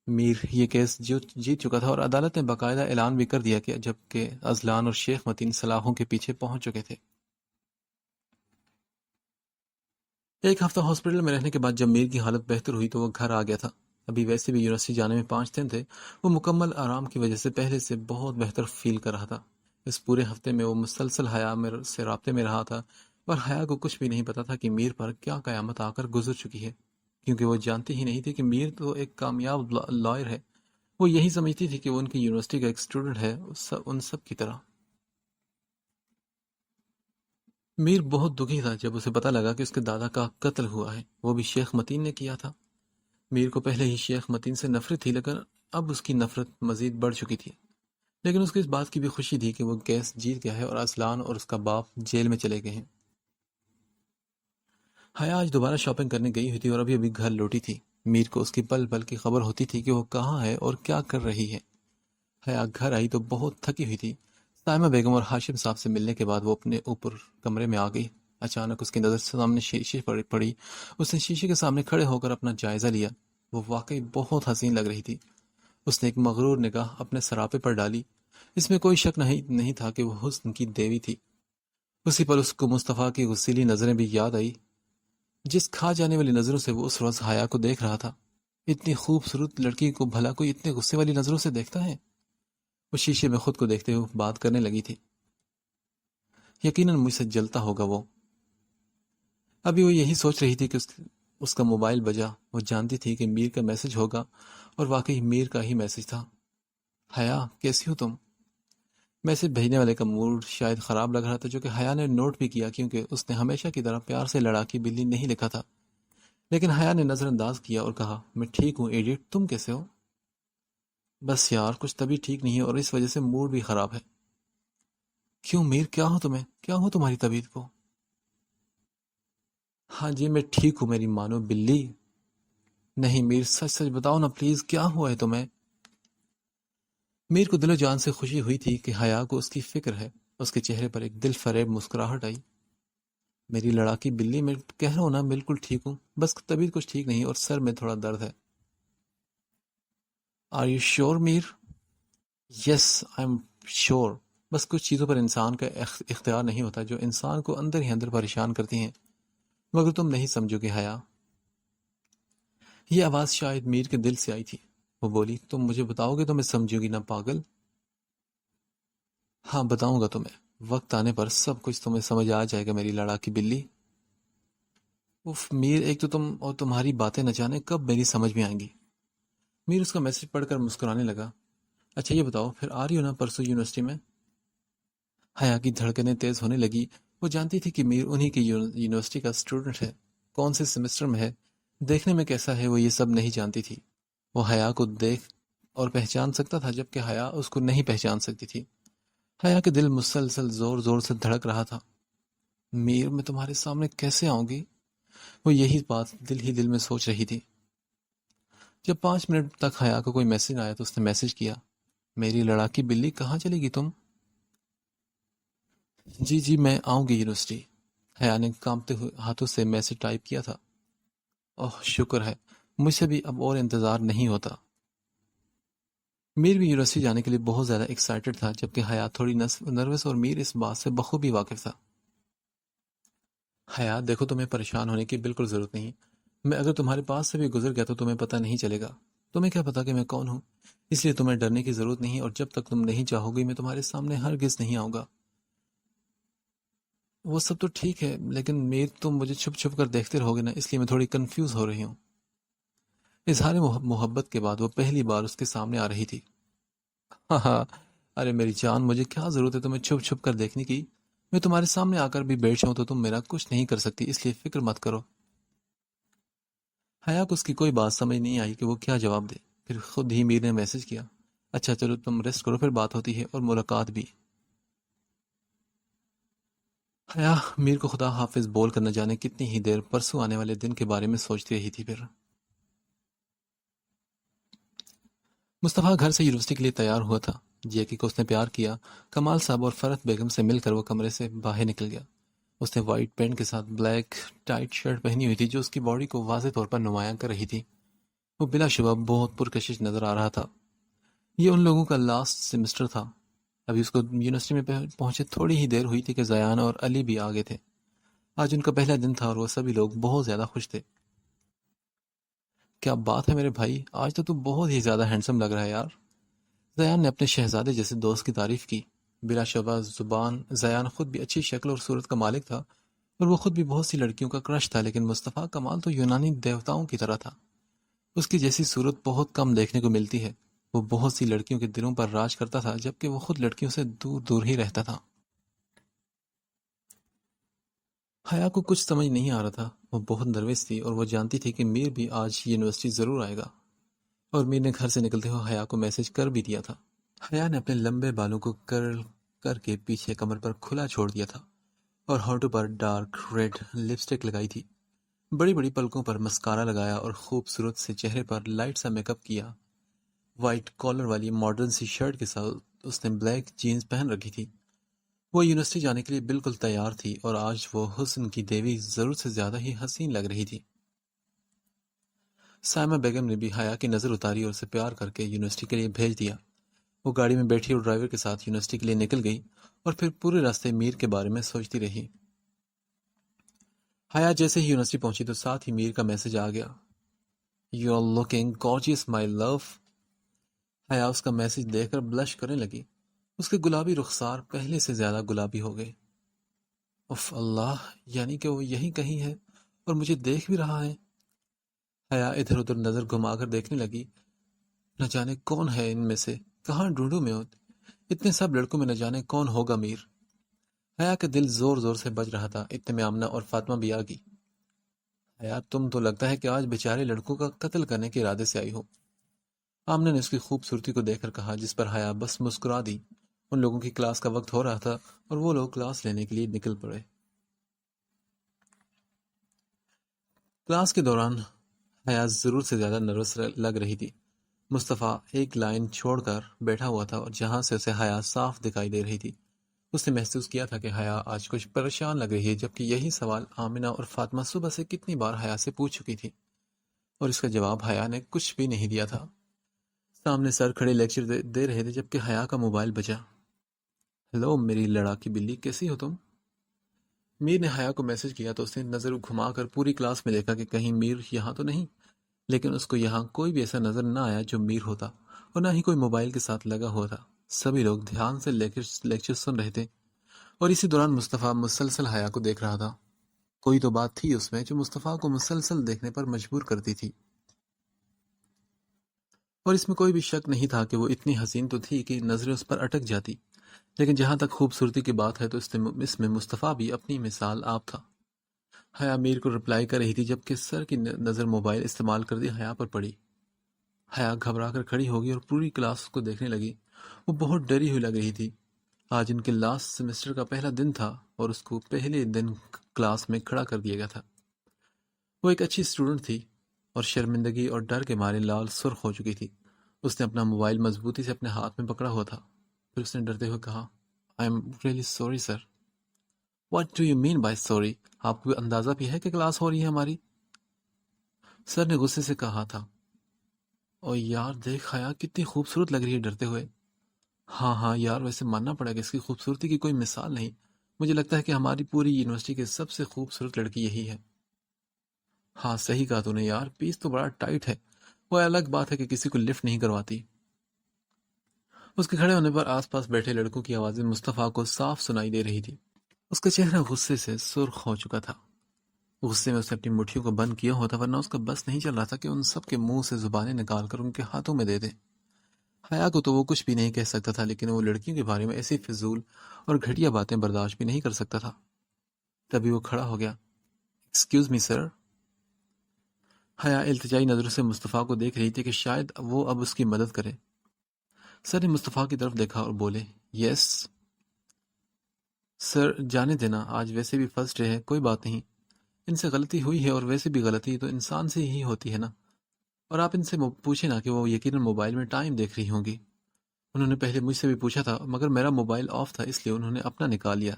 میر یہ کیس جیت چکا تھا، اور عدالت نے باقاعدہ اعلان بھی کر دیا کہ جبکہ ازلان اور شیخ متین صلاحوں کے پیچھے پہنچ چکے تھے۔ ایک ہفتہ ہاسپٹل میں رہنے کے بعد جب میر کی حالت بہتر ہوئی تو وہ گھر آ گیا تھا۔ ابھی ویسے بھی یونیورسٹی جانے میں 5 دن تھے۔ وہ مکمل آرام کی وجہ سے پہلے سے بہت بہتر فیل کر رہا تھا۔ اس پورے ہفتے میں وہ مسلسل حیا سے رابطے میں رہا تھا، اور حیا کو کچھ بھی نہیں پتا تھا کہ میر پر کیا قیامت آ کر گزر چکی ہے، کیونکہ وہ جانتی ہی نہیں تھی کہ میر تو ایک کامیاب لائر ہے۔ وہ یہی سمجھتی تھی کہ وہ ان کی یونیورسٹی کا ایک اسٹوڈنٹ ہے، ان سب کی طرح۔ میر بہت دکھی تھا جب اسے پتا لگا کہ اس کے دادا کا قتل ہوا ہے، وہ بھی شیخ متین نے کیا تھا۔ میر کو پہلے ہی شیخ متین سے نفرت تھی، لیکن اب اس کی نفرت مزید بڑھ چکی تھی۔ لیکن اس کو اس بات کی بھی خوشی تھی کہ وہ کیس جیت گیا ہے اور اصلان اور اس کا باپ جیل میں چلے گئے ہیں۔ حیا آج دوبارہ شاپنگ کرنے گئی ہوئی تھی اور ابھی ابھی گھر لوٹی تھی۔ میر کو اس کی پل پل کی خبر ہوتی تھی کہ وہ کہاں ہے اور کیا کر رہی ہے۔ حیا گھر آئی تو بہت تھکی ہوئی تھی۔ سائمہ بیگم اور ہاشم صاحب سے ملنے کے بعد وہ اپنے اوپر کمرے میں آ گئی۔ اچانک اس کی نظر سامنے شیشے پر پڑی۔ اس نے شیشے کے سامنے کھڑے ہو کر اپنا جائزہ لیا۔ وہ واقعی بہت حسین لگ رہی تھی۔ اس نے ایک مغرور نگاہ اپنے سراپے پر ڈالی۔ اس میں کوئی شک نہیں تھا کہ وہ حسن کی دیوی تھی۔ اسی پر اس کو مصطفیٰ کی غصیلی نظریں بھی یاد آئی، جس کھا جانے والی نظروں سے وہ اس روز حیا کو دیکھ رہا تھا۔ اتنی خوبصورت لڑکی کو بھلا کوئی اتنے غصے والی نظروں سے دیکھتا ہے؟ وہ شیشے میں خود کو دیکھتے ہوئے بات کرنے لگی تھی۔ یقیناً مجھ سے جلتا ہوگا وہ۔ ابھی وہ یہی سوچ رہی تھی کہ اس کا موبائل بجا۔ وہ جانتی تھی کہ میر کا میسج ہوگا، اور واقعی میر کا ہی میسج تھا۔ حیا کیسی ہو تم؟ میسج بھیجنے والے کا موڈ شاید خراب لگ رہا تھا، جو کہ حیا نے نوٹ بھی کیا، کیونکہ اس نے ہمیشہ کی طرح پیار سے لڑاکی بلی نہیں لکھا تھا۔ لیکن حیا نے نظر انداز کیا اور کہا، میں ٹھیک ہوں ایڈیٹ، تم کیسے ہو؟ بس یار کچھ طبیعت ٹھیک نہیں ہے اور اس وجہ سے موڈ بھی خراب ہے۔ کیوں میر، کیا ہو تمہیں؟ کیا ہو تمہاری طبیعت کو؟ ہاں جی میں ٹھیک ہوں میری مانو بلی۔ نہیں میر، سچ سچ بتاؤ نا پلیز، کیا ہوا ہے تمہیں؟ میر کو دل و جان سے خوشی ہوئی تھی کہ حیا کو اس کی فکر ہے۔ اس کے چہرے پر ایک دل فریب مسکراہٹ آئی۔ میری لڑاکی بلی، میں کہہ رہا ہوں نا بالکل ٹھیک ہوں، بس طبیعت کچھ ٹھیک نہیں اور سر میں تھوڑا درد ہے۔ Are you sure Mir? Yes I am sure. بس کچھ چیزوں پر انسان کا اختیار نہیں ہوتا جو انسان کو اندر ہی اندر پریشان کرتی ہیں، مگر تم نہیں سمجھو گے حیا۔ یہ آواز شاید میر کے دل سے آئی تھی۔ وہ بولی، تم مجھے بتاؤ گے تو میں سمجھوں گی نا پاگل۔ ہاں بتاؤں گا تمہیں، وقت آنے پر سب کچھ تمہیں سمجھ آ جائے گا میری لڑاکی بلی۔ اف میر، ایک تو تم اور تمہاری باتیں نہ جانے کب میری سمجھ میں آئیں گی۔ میر اس کا میسج پڑھ کر مسکرانے لگا۔ اچھا یہ بتاؤ پھر آ رہی ہو نا پرسوں یونیورسٹی میں؟ حیا کی دھڑکنیں تیز ہونے لگی۔ وہ جانتی تھی کہ میر انہی کی یونیورسٹی کا اسٹوڈنٹ ہے، کون سے سیمسٹر میں ہے، دیکھنے میں کیسا ہے، وہ یہ سب نہیں جانتی تھی۔ وہ حیا کو دیکھ اور پہچان سکتا تھا، جبکہ حیا اس کو نہیں پہچان سکتی تھی۔ حیا کے دل مسلسل زور زور سے دھڑک رہا تھا۔ میر، میں تمہارے سامنے کیسے آؤں گی؟ وہ یہی بات دل ہی دل میں سوچ رہی تھی۔ جب 5 منٹ تک حیا کو کوئی میسج آیا تو اس نے میسج کیا، میری لڑاکی بلی کہاں چلے گی تم؟ جی میں آؤں گی یونیورسٹی۔ حیا نے کانپتے ہوئے ہاتھوں سے میسج ٹائپ کیا تھا۔ اوہ شکر ہے، مجھ سے بھی اب اور انتظار نہیں ہوتا۔ میر بھی یونیورسٹی جانے کے لیے بہت زیادہ ایکسائٹڈ تھا، جبکہ حیا تھوڑی نروس، اور میر اس بات سے بخوبی واقف تھا۔ حیا دیکھو، تمہیں پریشان ہونے کی بالکل ضرورت نہیں۔ میں اگر تمہارے پاس سے بھی گزر گیا تو تمہیں پتہ نہیں چلے گا۔ تمہیں کیا پتا کہ میں کون ہوں؟ اس لیے تمہیں ڈرنے کی ضرورت نہیں، اور جب تک تم نہیں چاہو گی میں تمہارے سامنے ہرگز نہیں آؤں گا۔ وہ سب تو ٹھیک ہے، لیکن میر تم مجھے چھپ چھپ کر دیکھتے رہو گے نا، اس لیے میں تھوڑی کنفیوز ہو رہی ہوں۔ اظہار محبت کے بعد وہ پہلی بار اس کے سامنے آ رہی تھی۔ ہاں ہاں، ارے میری جان، مجھے کیا ضرورت ہے تمہیں چھپ چھپ کر دیکھنے کی؟ میں تمہارے سامنے آ کر بھی بیٹھ جاؤں تو تم میرا کچھ نہیں کر سکتی، اس لیے فکر مت کرو۔ حیا کو اس کی کوئی بات سمجھ نہیں آئی کہ وہ کیا جواب دے۔ پھر خود ہی میر نے میسج کیا، اچھا چلو تم ریسٹ کرو، پھر بات ہوتی ہے اور ملاقات بھی۔ حیا میر کو خدا حافظ بول کر نہ جانے کتنی ہی دیر پرسوں آنے والے دن کے بارے میں سوچتی رہی تھی۔ پھر مصطفیٰ گھر سے یونیورسٹی کے لیے تیار ہوا تھا۔ جیکی کو اس نے پیار کیا۔ کمال صاحب اور فرحت بیگم سے مل کر وہ کمرے سے باہر نکل گیا۔ اس نے وائٹ پینٹ کے ساتھ بلیک ٹائٹ شرٹ پہنی ہوئی تھی جو اس کی باڈی کو واضح طور پر نمایاں کر رہی تھی۔ وہ بلا شبہ بہت پرکشش نظر آ رہا تھا۔ یہ ان لوگوں کا لاسٹ سیمسٹر تھا۔ ابھی اس کو یونیورسٹی میں پہنچے تھوڑی ہی دیر ہوئی تھی کہ زیان اور علی بھی آگے تھے۔ آج ان کا پہلا دن تھا اور وہ سبھی لوگ بہت زیادہ خوش تھے۔ کیا بات ہے میرے بھائی، آج تو بہت ہی زیادہ ہینڈسم لگ رہا ہے یار۔ زیان نے اپنے شہزادے جیسے دوست کی تعریف کی۔ بلا شبہ زبان زیان خود بھی اچھی شکل اور صورت کا مالک تھا اور وہ خود بھی بہت سی لڑکیوں کا کرش تھا، لیکن مصطفیٰ کمال تو یونانی دیوتاؤں کی طرح تھا۔ اس کی جیسی صورت بہت کم دیکھنے کو ملتی ہے۔ وہ بہت سی لڑکیوں کے دلوں پر راج کرتا تھا جبکہ وہ خود لڑکیوں سے دور دور ہی رہتا تھا۔ حیا کو کچھ سمجھ نہیں آ رہا تھا۔ وہ بہت نروس تھی اور وہ جانتی تھی کہ میر بھی آج یونیورسٹی ضرور آئے گا، اور میر نے گھر سے نکلتے ہوئے حیا کو میسج کر بھی دیا تھا۔ حیا نے اپنے لمبے بالوں کو کرل کر کے پیچھے کمر پر کھلا چھوڑ دیا تھا اور ہونٹوں پر ڈارک ریڈ لپسٹک لگائی تھی۔ بڑی بڑی پلکوں پر مسکارا لگایا اور خوبصورت سے چہرے پر لائٹ سا میک اپ کیا۔ وائٹ کالر والی ماڈرن سی شرٹ کے ساتھ اس نے بلیک جینز پہن رکھی تھی۔ وہ یونیورسٹی جانے کے لیے بالکل تیار تھی اور آج وہ حسن کی دیوی ضرورت سے زیادہ ہی حسین لگ رہی تھی۔ سائمہ بیگم نے بھی حیا کی نظر اتاری اور اسے پیار کر کے یونیورسٹی کے لیے بھیج دیا۔ وہ گاڑی میں بیٹھی اور ڈرائیور کے ساتھ یونیورسٹی کے لیے نکل گئی اور پھر پورے راستے میر کے بارے میں سوچتی رہی۔ حیا جیسے ہی یونیورسٹی پہنچی تو ساتھ ہی میر کا میسج آ گیا، "You are looking gorgeous, my love." حیا اس کا میسج دیکھ کر بلش کرنے لگی۔ اس کے گلابی رخسار پہلے سے زیادہ گلابی ہو گئے۔ اف اللہ، یعنی کہ وہ یہیں کہیں ہے اور مجھے دیکھ بھی رہا ہے۔ حیا ادھر ادھر نظر گھما کر دیکھنے لگی، نہ جانے کون ہے ان میں سے، کہاں ڈھونڈوں میں اتنے سب لڑکوں میں نہ جانے کون ہوگا میر۔ حیا کا دل زور زور سے بج رہا تھا۔ اتنے میں آمنہ اور فاطمہ بھی آ گئی۔ حیا تم تو لگتا ہے کہ آج بیچارے لڑکوں کا قتل کرنے کے ارادے سے آئی ہو۔ آمنہ نے اس کی خوبصورتی کو دیکھ کر کہا، جس پر حیا بس مسکرا دی۔ ان لوگوں کی کلاس کا وقت ہو رہا تھا اور وہ لوگ کلاس لینے کے لیے نکل پڑے۔ کلاس کے دوران حیا ضرور سے زیادہ نروس لگ رہی تھی۔ مصطفیٰ ایک لائن چھوڑ کر بیٹھا ہوا تھا اور جہاں سے اسے حیا صاف دکھائی دے رہی تھی۔ اس نے محسوس کیا تھا کہ حیا آج کچھ پریشان لگ رہی ہے، جبکہ یہی سوال آمنہ اور فاطمہ صبح سے کتنی بار حیا سے پوچھ چکی تھی، اور اس کا جواب حیا نے کچھ بھی نہیں دیا تھا۔ سامنے سر کھڑے لیکچر دے رہے تھے جبکہ حیا کا موبائل بجا۔ ہیلو میری لڑاکی بلی، کیسی ہو تم؟ میر نے حیا کو میسج کیا تو اس نے نظر گھما کر پوری کلاس میں دیکھا کہ کہیں میر یہاں تو نہیں، لیکن اس کو یہاں کوئی بھی ایسا نظر نہ آیا جو میر ہوتا، اور نہ ہی کوئی موبائل کے ساتھ لگا ہوا تھا۔ سبھی لوگ دھیان سے لیکچر سن رہے تھے اور اسی دوران مصطفیٰ مسلسل حیا کو دیکھ رہا تھا۔ کوئی تو بات تھی اس میں جو مصطفیٰ کو مسلسل دیکھنے پر مجبور کرتی تھی، اور اس میں کوئی بھی شک نہیں تھا کہ وہ اتنی حسین تو تھی کہ نظریں اس پر اٹک جاتی، لیکن جہاں تک خوبصورتی کی بات ہے تو اس میں مصطفیٰ بھی اپنی مثال آپ تھا۔ حیا میر کو رپلائی کر رہی تھی جبکہ سر کی نظر موبائل استعمال کر دی حیا پر پڑی۔ حیا گھبرا کر کھڑی ہو گئی اور پوری کلاس کو دیکھنے لگی۔ وہ بہت ڈری ہوئی لگ رہی تھی۔ آج ان کے لاسٹ سیمسٹر کا پہلا دن تھا اور اس کو پہلے دن کلاس میں کھڑا کر دیا گیا تھا۔ وہ ایک اچھی اسٹوڈنٹ تھی اور شرمندگی اور ڈر کے مارے لال سرخ ہو چکی تھی۔ اس نے اپنا موبائل مضبوطی سے اپنے ہاتھ میں پکڑا ہوا تھا۔ پھر اس نے ڈرتے ہوئے کہا، "I am really sorry sir." "What do you mean by sorry? آپ کو اندازہ بھی ہے کہ کلاس ہو رہی ہے ہماری؟" سر نے غصے سے کہا تھا۔ "او یار دیکھ حیا کتنی خوبصورت لگ رہی ہے ڈرتے ہوئے." ہاں ہاں یار، ویسے ماننا پڑے گا اس کی خوبصورتی کی کوئی مثال نہیں۔ مجھے لگتا ہے کہ ہماری پوری یونیورسٹی کی سب سے خوبصورت لڑکی یہی ہے۔ ہاں صحیح کہا تو نے یار، پیس تو بڑا ٹائٹ ہے۔ وہ الگ بات ہے کہ کسی کو لفٹ نہیں کرواتی۔ اس کے کھڑے ہونے پر آس پاس بیٹھے لڑکوں کی آوازیں مصطفیٰ کو صاف سنائی دے رہی تھی۔ اس کا چہرہ غصے سے سرخ ہو چکا تھا۔ غصے میں اس نے اپنی مٹھیوں کو بند کیا ہوا تھا، ورنہ اس کا بس نہیں چل رہا تھا کہ ان سب کے منہ سے زبانیں نکال کر ان کے ہاتھوں میں دے دے۔ حیا کو تو وہ کچھ بھی نہیں کہہ سکتا تھا، لیکن وہ لڑکیوں کے بارے میں ایسی فضول اور گھٹیا باتیں برداشت بھی نہیں کر سکتا تھا۔ تبھی وہ کھڑا ہو گیا۔ "ایکسکیوز می سر." حیا التجائی نظروں سے مصطفیٰ کو دیکھ رہی تھی کہ شاید وہ اب اس کی مدد کرے۔ سر نے مصطفیٰ کی طرف دیکھا اور بولے، یس سر، جانے دینا، آج ویسے بھی فرسٹ ڈے ہے، کوئی بات نہیں۔ ان سے غلطی ہوئی ہے، اور ویسے بھی غلطی تو انسان سے ہی ہوتی ہے نا۔ اور آپ ان سے پوچھیں نا کہ وہ یقیناً موبائل میں ٹائم دیکھ رہی ہوں گی۔ انہوں نے پہلے مجھ سے بھی پوچھا تھا، مگر میرا موبائل آف تھا، اس لیے انہوں نے اپنا نکال لیا۔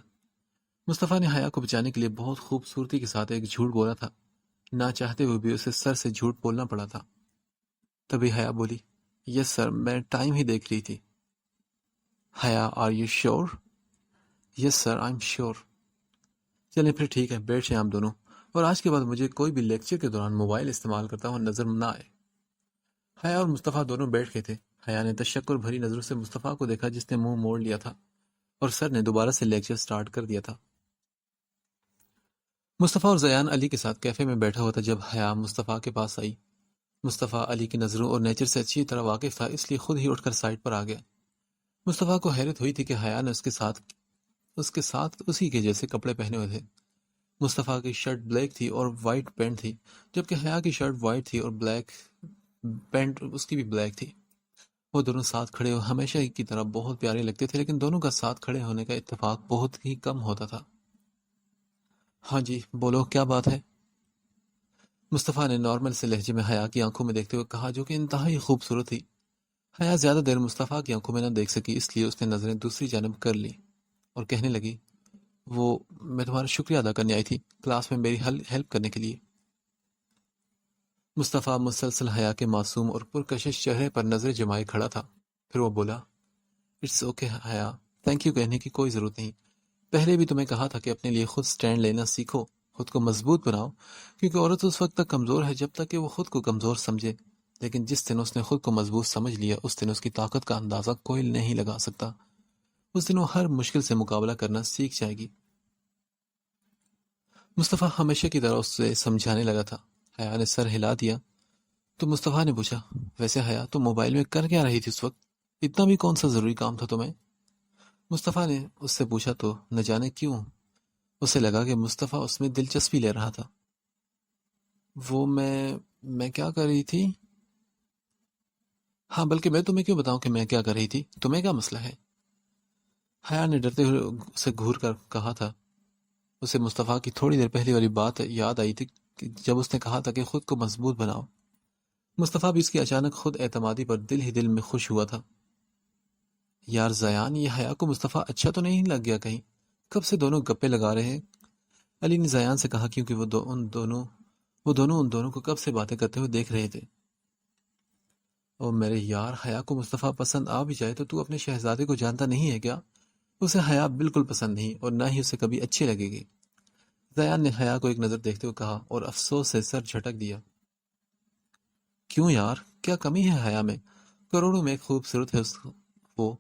مصطفیٰ نے حیا کو بچانے کے لیے بہت خوبصورتی کے ساتھ ایک جھوٹ بولا تھا، نہ چاہتے ہوئے بھی اسے سر سے جھوٹ بولنا پڑا تھا۔ تبھی حیا بولی، یس سر، میں ٹائم ہی دیکھ رہی تھی۔ Haya, are you sure? Yes sir, I am sure. چلیں پھر ٹھیک ہے، بیٹھ جائیں آپ دونوں، اور آج کے بعد مجھے کوئی بھی لیکچر کے دوران موبائل استعمال کرتا ہوا نظر نہ آئے۔ حیا اور مصطفیٰ دونوں بیٹھ گئے تھے۔ حیا نے تشکر بھری نظروں سے مصطفیٰ کو دیکھا، جس نے منہ موڑ لیا تھا، اور سر نے دوبارہ سے لیکچر سٹارٹ کر دیا تھا۔ مصطفیٰ اور زیان علی کے ساتھ کیفے میں بیٹھا ہوا تھا جب حیا مصطفیٰ کے پاس آئی۔ مصطفیٰ علی کی نظروں اور نیچر سے اچھی طرح واقف تھا، اس لیے خود ہی اٹھ کر سائڈ پر آ گیا۔ مصطفیٰ کو حیرت ہوئی تھی کہ حیا نے اس کے ساتھ اسی کے جیسے کپڑے پہنے ہوئے تھے۔ مصطفیٰ کی شرٹ بلیک تھی اور وائٹ پینٹ تھی، جبکہ حیا کی شرٹ وائٹ تھی اور بلیک پینٹ اس کی بھی بلیک تھی۔ وہ دونوں ساتھ کھڑے ہو ہمیشہ کی طرح بہت پیارے لگتے تھے، لیکن دونوں کا ساتھ کھڑے ہونے کا اتفاق بہت ہی کم ہوتا تھا۔ ہاں جی، بولو کیا بات ہے؟ مصطفیٰ نے نارمل سے لہجے میں حیا کی آنکھوں میں دیکھتے ہوئے کہا، جو کہ انتہائی خوبصورت تھی۔ حیا زیادہ دیر مصطفیٰ کی آنکھوں میں نہ دیکھ سکی، اس لیے اس نے نظریں دوسری جانب کر لی اور کہنے لگی، میں تمہارا شکریہ ادا کرنے آئی تھی، کلاس میں میری ہیلپ کرنے کے لیے۔ مصطفیٰ مسلسل حیا کے معصوم اور پرکشش چہرے پر نظر جمائے کھڑا تھا، پھر وہ بولا، اٹس اوکے حیا، تھینک یو کہنے کی کوئی ضرورت نہیں۔ پہلے بھی تمہیں کہا تھا کہ اپنے لیے خود سٹینڈ لینا سیکھو، خود کو مضبوط بناؤ، کیونکہ عورت اس وقت تک کمزور ہے جب تک کہ وہ خود کو کمزور سمجھے، لیکن جس دن اس نے خود کو مضبوط سمجھ لیا، اس دن اس کی طاقت کا اندازہ کوئی نہیں لگا سکتا۔ اس دن وہ ہر مشکل سے مقابلہ کرنا سیکھ جائے گی۔ مصطفیٰ ہمیشہ کی طرح اس سے سمجھانے لگا تھا۔ حیا نے سر ہلا دیا تو مصطفیٰ نے پوچھا، ویسے حیا تم موبائل میں کر کیا رہی تھی اس وقت؟ اتنا بھی کون سا ضروری کام تھا تمہیں؟ مصطفیٰ نے اس سے پوچھا تو نہ جانے کیوں اسے لگا کہ مصطفیٰ اس میں دلچسپی لے رہا تھا۔ وہ میں کیا کر رہی تھی؟ ہاں، بلکہ میں تمہیں کیوں بتاؤں کہ میں کیا کر رہی تھی؟ تمہیں کیا مسئلہ ہے؟ حیا نے ڈرتے ہوئے اسے گھور کر کہا تھا۔ اسے مصطفیٰ کی تھوڑی دیر پہلی والی بات یاد آئی تھی کہ جب اس نے کہا تھا کہ خود کو مضبوط بناؤ۔ مصطفیٰ بھی اس کی اچانک خود اعتمادی پر دل ہی دل میں خوش ہوا تھا۔ یار زیان، یہ حیا کو مصطفیٰ اچھا تو نہیں لگ گیا کہیں؟ کب سے دونوں گپے لگا رہے ہیں؟ علی نے زیان سے کہا، کیونکہ وہ دونوں ان دونوں کو کب سے باتیں کرتے ہوئے دیکھ رہے تھے۔ او میرے یار، حیا کو مصطفیٰ پسند آ بھی جائے تو اپنے شہزادے کو جانتا نہیں ہے کیا؟ اسے حیا بالکل پسند نہیں، اور نہ ہی اسے کبھی اچھی لگے گی۔ زیان نے حیا کو ایک نظر دیکھتے ہوئے کہا، اور افسوس سے سر جھٹک دیا۔ کیوں یار، کیا کمی ہے حیا میں؟ کروڑوں میں ایک خوبصورت ہے وہ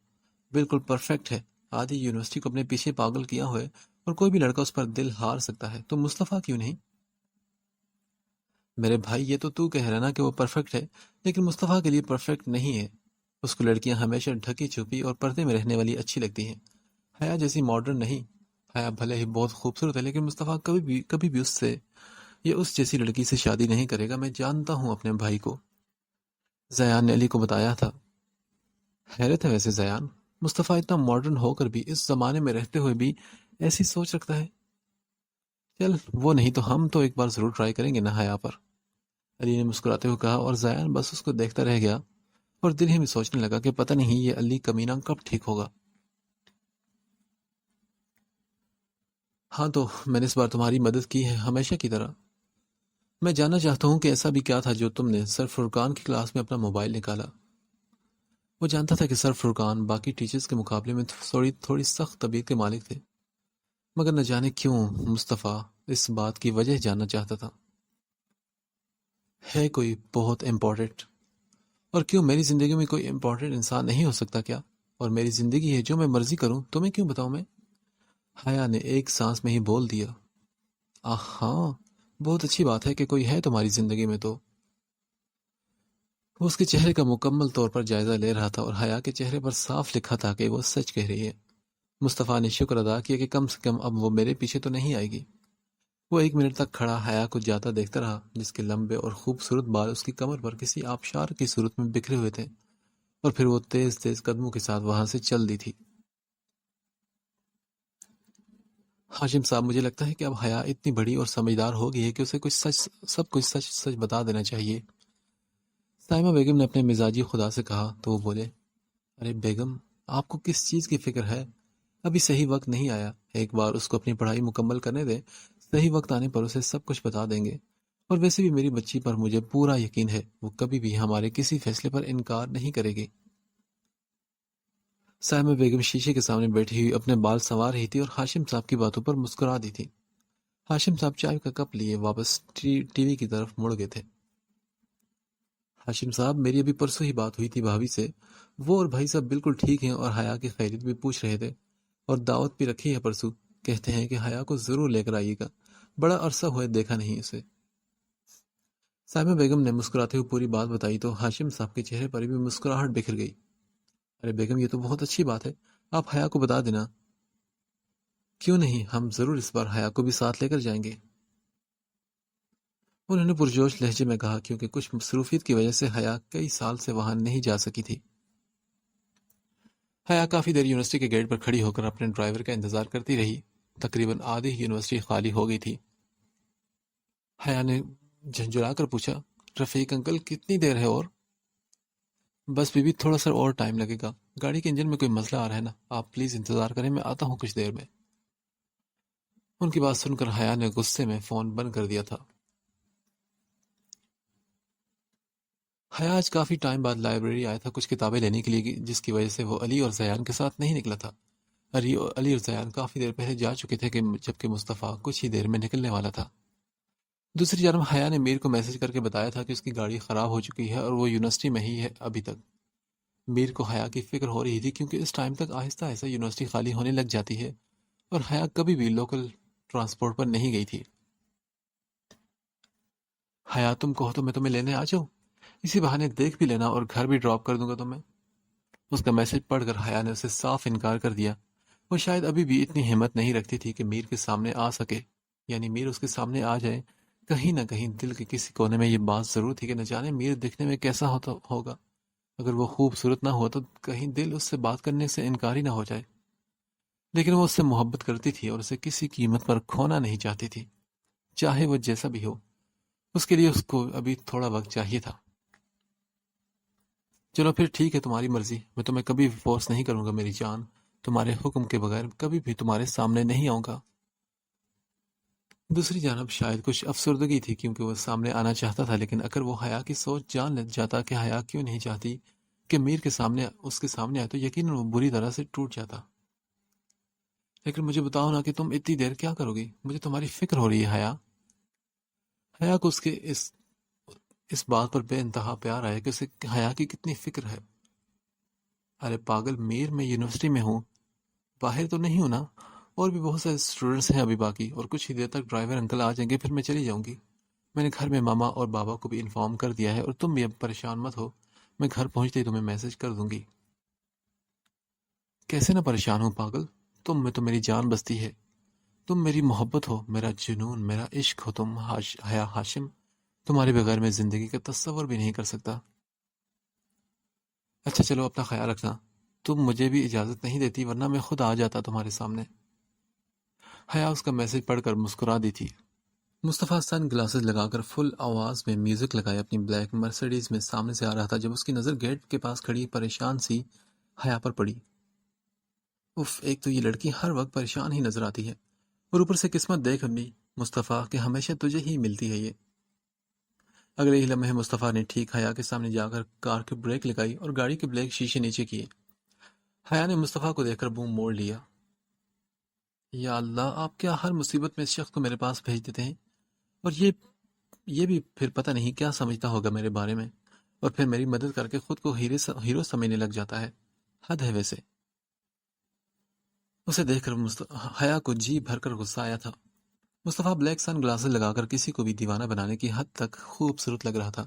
بالکل پرفیکٹ ہے۔ آدھی یونیورسٹی کو اپنے پیچھے پاگل کیا ہوئے، اور کوئی بھی لڑکا اس پر دل ہار سکتا ہے، تو مصطفیٰ کیوں نہیں؟ میرے بھائی، یہ تو کہہ رہا نا کہ وہ پرفیکٹ ہے، لیکن مصطفیٰ کے لیے پرفیکٹ نہیں ہے۔ اس کو لڑکیاں ہمیشہ ڈھکی چھپی اور پردے میں رہنے والی اچھی لگتی ہیں، حیا جیسی ماڈرن نہیں۔ حیا بھلے ہی بہت خوبصورت ہے، لیکن مصطفیٰ کبھی بھی اس جیسی لڑکی سے شادی نہیں کرے گا، میں جانتا ہوں اپنے بھائی کو۔ زیان نے علی کو بتایا تھا۔ حیرت ہے ویسے زیان، مصطفیٰ اتنا ماڈرن ہو کر بھی، اس زمانے میں رہتے ہوئے بھی ایسی سوچ رکھتا ہے۔ چل وہ نہیں تو ہم تو ایک بار ضرور ٹرائی کریں گے نا حیا پر، علی نے مسکراتے ہوئے کہا، اور زیان بس اس کو دیکھتا رہ گیا اور دل ہی میں سوچنے لگا کہ پتہ نہیں یہ علی کمینہ کب ٹھیک ہوگا۔ ہاں تو میں نے اس بار تمہاری مدد کی ہے، ہمیشہ کی طرح۔ میں جاننا چاہتا ہوں کہ ایسا بھی کیا تھا جو تم نے سر فرقان کی کلاس میں اپنا موبائل نکالا۔ وہ جانتا تھا کہ سر فرقان باقی ٹیچرز کے مقابلے میں تھوڑی سخت طبیعت کے مالک تھے، مگر نہ جانے کیوں مصطفیٰ اس بات کی وجہ جاننا چاہتا تھا۔ ہے کوئی بہت امپورٹنٹ؟ اور کیوں میری زندگی میں کوئی امپورٹنٹ انسان نہیں ہو سکتا کیا؟ اور میری زندگی ہے، جو میں مرضی کروں، تمہیں کیوں بتاؤں میں؟ حیا نے ایک سانس میں ہی بول دیا۔ ہاں، بہت اچھی بات ہے کہ کوئی ہے تمہاری زندگی میں تو۔ وہ اس کے چہرے کا مکمل طور پر جائزہ لے رہا تھا، اور حیا کے چہرے پر صاف لکھا تھا کہ وہ سچ کہہ رہی ہے۔ مصطفیٰ نے شکر ادا کیا کہ کم سے کم اب وہ میرے پیچھے تو نہیں آئے گی۔ وہ 1 منٹ تک کھڑا حیا کو جاتا دیکھتا رہا، جس کے لمبے اور خوبصورت بال اس کی کمر پر کسی آبشار کی صورت میں بکھرے ہوئے تھے، اور پھر وہ تیز تیز قدموں کے ساتھ وہاں سے چل دی تھی۔ ہاشم صاحب، مجھے لگتا ہے کہ اب حیا اتنی بڑی اور سمجھدار ہو گئی ہے کہ اسے سب کچھ سچ سچ بتا دینا چاہیے۔ سائمہ بیگم نے اپنے مزاجی خدا سے کہا تو وہ بولے، ارے بیگم، آپ کو کس چیز کی فکر ہے؟ ابھی صحیح وقت نہیں آیا، ایک بار اس کو اپنی پڑھائی مکمل کرنے دیں، صحیح وقت آنے پر اسے سب کچھ بتا دیں گے۔ اور ویسے بھی میری بچی پر مجھے پورا یقین ہے، وہ کبھی بھی ہمارے کسی فیصلے پر انکار نہیں کرے گی۔ سائمہ بیگم شیشے کے سامنے بیٹھی ہوئی اپنے بال سنوار رہی تھی اور ہاشم صاحب کی باتوں پر مسکرا دی تھی۔ ہاشم صاحب چائے کا کپ لیے واپس ٹی وی کی طرف مڑ گئے تھے۔ ہاشم صاحب، میری ابھی پرسوں ہی بات ہوئی تھی بھابھی سے، وہ اور بھائی صاحب بالکل ٹھیک ہیں اور حیا کی خیریت بھی پوچھ رہے تھے، اور دعوت بھی رکھی ہے پرسوں، کہتے ہیں کہ حیا کو ضرور لے کر آئیے گا، بڑا عرصہ ہوئے دیکھا نہیں اسے۔ سائمہ بیگم نے مسکراتے ہوئے پوری بات بتائی تو ہاشم صاحب کے چہرے پر بھی مسکراہٹ بکھر گئی۔ ارے بیگم، یہ تو بہت اچھی بات ہے، آپ حیا کو بتا دینا۔ کیوں نہیں، ہم ضرور اس بار حیا کو بھی ساتھ لے کر جائیں گے، انہوں نے پرجوش لہجے میں کہا، کیونکہ کچھ مصروفیت کی وجہ سے حیا کئی سال سے وہاں نہیں جا سکی تھی۔ حیا کافی دیر یونیورسٹی کے گیٹ پر کھڑی ہو کر اپنے ڈرائیور کا انتظار کرتی رہی۔ تقریباً آدھی یونیورسٹی خالی ہو گئی تھی۔ حیا نے جھنجھلا کر پوچھا، رفیق انکل، کتنی دیر ہے اور؟ بس بی بی، تھوڑا سا اور ٹائم لگے گا، گاڑی کے انجن میں کوئی مسئلہ آ رہا ہے نا، آپ پلیز انتظار کریں، میں آتا ہوں کچھ دیر میں۔ ان کی بات سن کر حیا نے غصے میں فون بند کر دیا تھا۔ حیا آج کافی ٹائم بعد لائبریری آیا تھا کچھ کتابیں لینے کے لیے، جس کی وجہ سے وہ علی اور زیان کے ساتھ نہیں نکلا تھا۔ علی اور زیان کافی دیر پہلے جا چکے تھے جبکہ مصطفیٰ کچھ ہی دیر میں نکلنے والا تھا۔ دوسری جانب حیا نے میر کو میسج کر کے بتایا تھا کہ اس کی گاڑی خراب ہو چکی ہے اور وہ یونیورسٹی میں ہی ہے ابھی تک۔ میر کو حیا کی فکر ہو رہی تھی، کیونکہ اس ٹائم تک آہستہ آہستہ یونیورسٹی خالی ہونے لگ جاتی ہے، اور حیا کبھی بھی لوکل ٹرانسپورٹ پر نہیں گئی تھی۔ حیا، تم کہو تو میں تمہیں لینے آ جاؤں، اسی بہانے دیکھ بھی لینا اور گھر بھی ڈراپ کر دوں گا تمہیں۔ اس کا میسج پڑھ کر حیا نے اسے صاف انکار کر دیا۔ وہ شاید ابھی بھی اتنی ہمت نہیں رکھتی تھی کہ میر کے سامنے آ سکے، یعنی میر اس کے سامنے آ جائے۔ کہیں نہ کہیں دل کے کسی کونے میں یہ بات ضرور تھی کہ نہ جانے میر دکھنے میں کیسا ہوگا، اگر وہ خوبصورت نہ ہوا تو کہیں دل اس سے بات کرنے سے انکاری نہ ہو جائے۔ لیکن وہ اس سے محبت کرتی تھی اور اسے کسی قیمت پر کھونا نہیں چاہتی تھی، چاہے وہ جیسا بھی ہو۔ اس کے لیے اس کو ابھی تھوڑا وقت چاہیے تھا۔ چلو پھر ٹھیک ہے، تمہاری مرضی، میں تمہیں کبھی فورس نہیں کروں گا میری جان، تمہارے حکم کے بغیر کبھی بھی تمہارے سامنے نہیں آؤں گا۔ دوسری جانب شاید کچھ افسردگی تھی، کیونکہ وہ سامنے آنا چاہتا تھا، لیکن اگر وہ حیا کی سوچ جان لے جاتا کہ حیا کیوں نہیں چاہتی کہ میر اس کے سامنے آئے، تو یقیناً وہ بری طرح سے ٹوٹ جاتا۔ لیکن مجھے بتاؤ نا کہ تم اتنی دیر کیا کرو گی، مجھے تمہاری فکر ہو رہی ہے حیا۔ حیا کو اس کے اس بات پر بے انتہا پیار آیا کہ اسے حیا کی کتنی فکر ہے۔ ارے پاگل میر، میں یونیورسٹی میں ہوں، باہر تو نہیں ہوں نا، اور بھی بہت سارے اسٹوڈنٹس ہیں ابھی باقی، اور کچھ ہی دیر تک ڈرائیور انکل آ جائیں گے، پھر میں چلی جاؤں گی۔ میں نے گھر میں ماما اور بابا کو بھی انفارم کر دیا ہے، اور تم بھی اب پریشان مت ہو، میں گھر پہنچتے ہی تمہیں میسج کر دوں گی۔ کیسے نہ پریشان ہوں پاگل، تم میں تو میری جان بستی ہے، تم میری محبت ہو، میرا جنون، میرا عشق ہو تم، حیا ہاشم، تمہارے بغیر میں زندگی کا تصور بھی نہیں کر سکتا۔ اچھا چلو، اپنا خیال رکھنا، تم مجھے بھی اجازت نہیں دیتی ورنہ میں خود آ جاتا تمہارے سامنے۔ حیا اس کا میسج پڑھ کر مسکرا دی تھی۔ مصطفیٰ سن گلاسز لگا کر فل آواز میں میوزک لگائے اپنی بلیک مرسیڈیز میں سامنے سے آ رہا تھا، جب اس کی نظر گیٹ کے پاس کھڑی پریشان سی حیا پر پڑی۔ اف، ایک تو یہ لڑکی ہر وقت پریشان ہی نظر آتی ہے، اور اوپر سے قسمت دیکھ اپنی مصطفیٰ کہ ہمیشہ تجھے ہی ملتی ہے یہ۔ اگلے ہی لمحے مصطفیٰ نے ٹھیک حیا کے سامنے جا کر کار کی بریک لگائی اور گاڑی کے بلیک شیشے نیچے کیے۔ حیا نے مصطفیٰ کو دیکھ کر منہ موڑ لیا۔ یا اللہ، آپ کیا ہر مصیبت میں اس شخص کو میرے پاس بھیج دیتے ہیں، اور یہ بھی پھر پتہ نہیں کیا سمجھتا ہوگا میرے بارے میں، اور پھر میری مدد کر کے خود کو ہیرو سمجھنے لگ جاتا ہے، حد ہے ویسے۔ اسے دیکھ کر حیا کو جی بھر کر غصہ آیا تھا۔ مصطفیٰ بلیک سن گلاسز لگا کر کسی کو بھی دیوانہ بنانے کی حد تک خوبصورت لگ رہا تھا،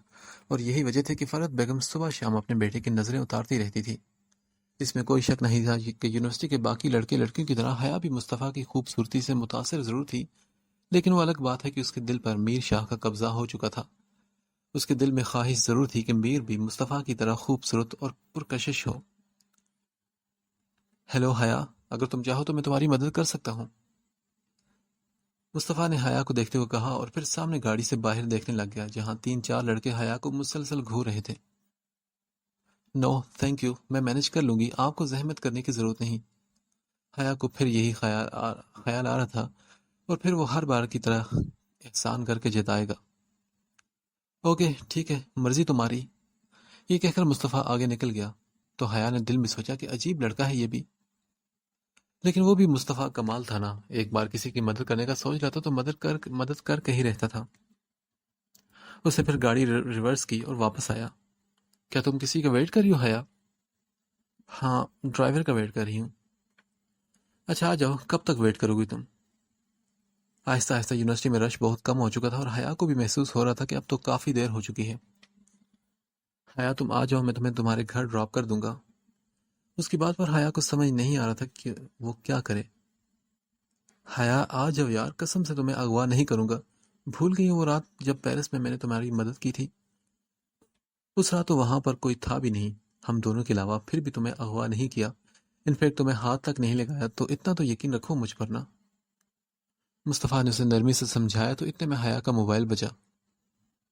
اور یہی وجہ تھی کہ فرحت بیگم صبح شام اپنے بیٹے کی نظریں اتارتی رہتی تھی۔ اس میں کوئی شک نہیں تھا کہ یونیورسٹی کے باقی لڑکے لڑکیوں کی طرح حیا بھی مصطفیٰ کی خوبصورتی سے متاثر ضرور تھی، لیکن وہ الگ بات ہے کہ اس کے دل پر میر شاہ کا قبضہ ہو چکا تھا۔ اس کے دل میں خواہش ضرور تھی کہ میر بھی مصطفیٰ کی طرح خوبصورت اور پرکشش ہو۔ ہیلو حیا، اگر تم چاہو تو میں تمہاری مدد کر سکتا ہوں، مصطفیٰ نے حیا کو دیکھتے ہوئے کہا، اور پھر سامنے گاڑی سے باہر دیکھنے لگ گیا جہاں 3-4 لڑکے حیا کو مسلسل گھور رہے تھے۔ نو تھینک یو، میں مینج کر لوں گی، آپ کو زحمت کرنے کی ضرورت نہیں۔ حیا کو پھر یہی خیال آ رہا تھا، اور پھر وہ ہر بار کی طرح احسان کر کے جتائے گا۔ اوکے ٹھیک ہے، مرضی تمہاری، یہ کہہ کر مصطفیٰ آگے نکل گیا۔ تو حیا نے دل میں سوچا کہ عجیب لڑکا ہے یہ بھی، لیکن وہ بھی مصطفیٰ کمال تھا نا، ایک بار کسی کی مدد کرنے کا سوچ رہا تھا تو مدد کر کے ہی رہتا تھا۔ اس نے پھر گاڑی ریورس کی اور واپس آیا۔ کیا تم کسی کا ویٹ کر رہی ہو حیا؟ ہاں، ڈرائیور کا ویٹ کر رہی ہوں۔ اچھا آ جاؤ، کب تک ویٹ کرو گی تم؟ آہستہ آہستہ یونیورسٹی میں رش بہت کم ہو چکا تھا اور حیا کو بھی محسوس ہو رہا تھا کہ اب تو کافی دیر ہو چکی ہے۔ حیا تم آ جاؤ، میں تمہیں تمہارے گھر ڈراپ کر دوں گا۔ اس کی بات پر حیا کو سمجھ نہیں آ رہا تھا کہ وہ کیا کرے۔ حیا آ جاؤ یار، قسم سے تمہیں اغوا نہیں کروں گا۔ بھول گئی وہ رات جب پیرس میں نے تمہاری مدد کی تھی؟ اس رات تو وہاں پر کوئی تھا بھی نہیں ہم دونوں کے علاوہ، پھر بھی تمہیں اغوا نہیں کیا، انفیکٹ تمہیں ہاتھ تک نہیں لگایا، تو اتنا تو یقین رکھو مجھ پر نا۔ مصطفیٰ نے اسے نرمی سے سمجھایا تو اتنے میں حیا کا موبائل بجا۔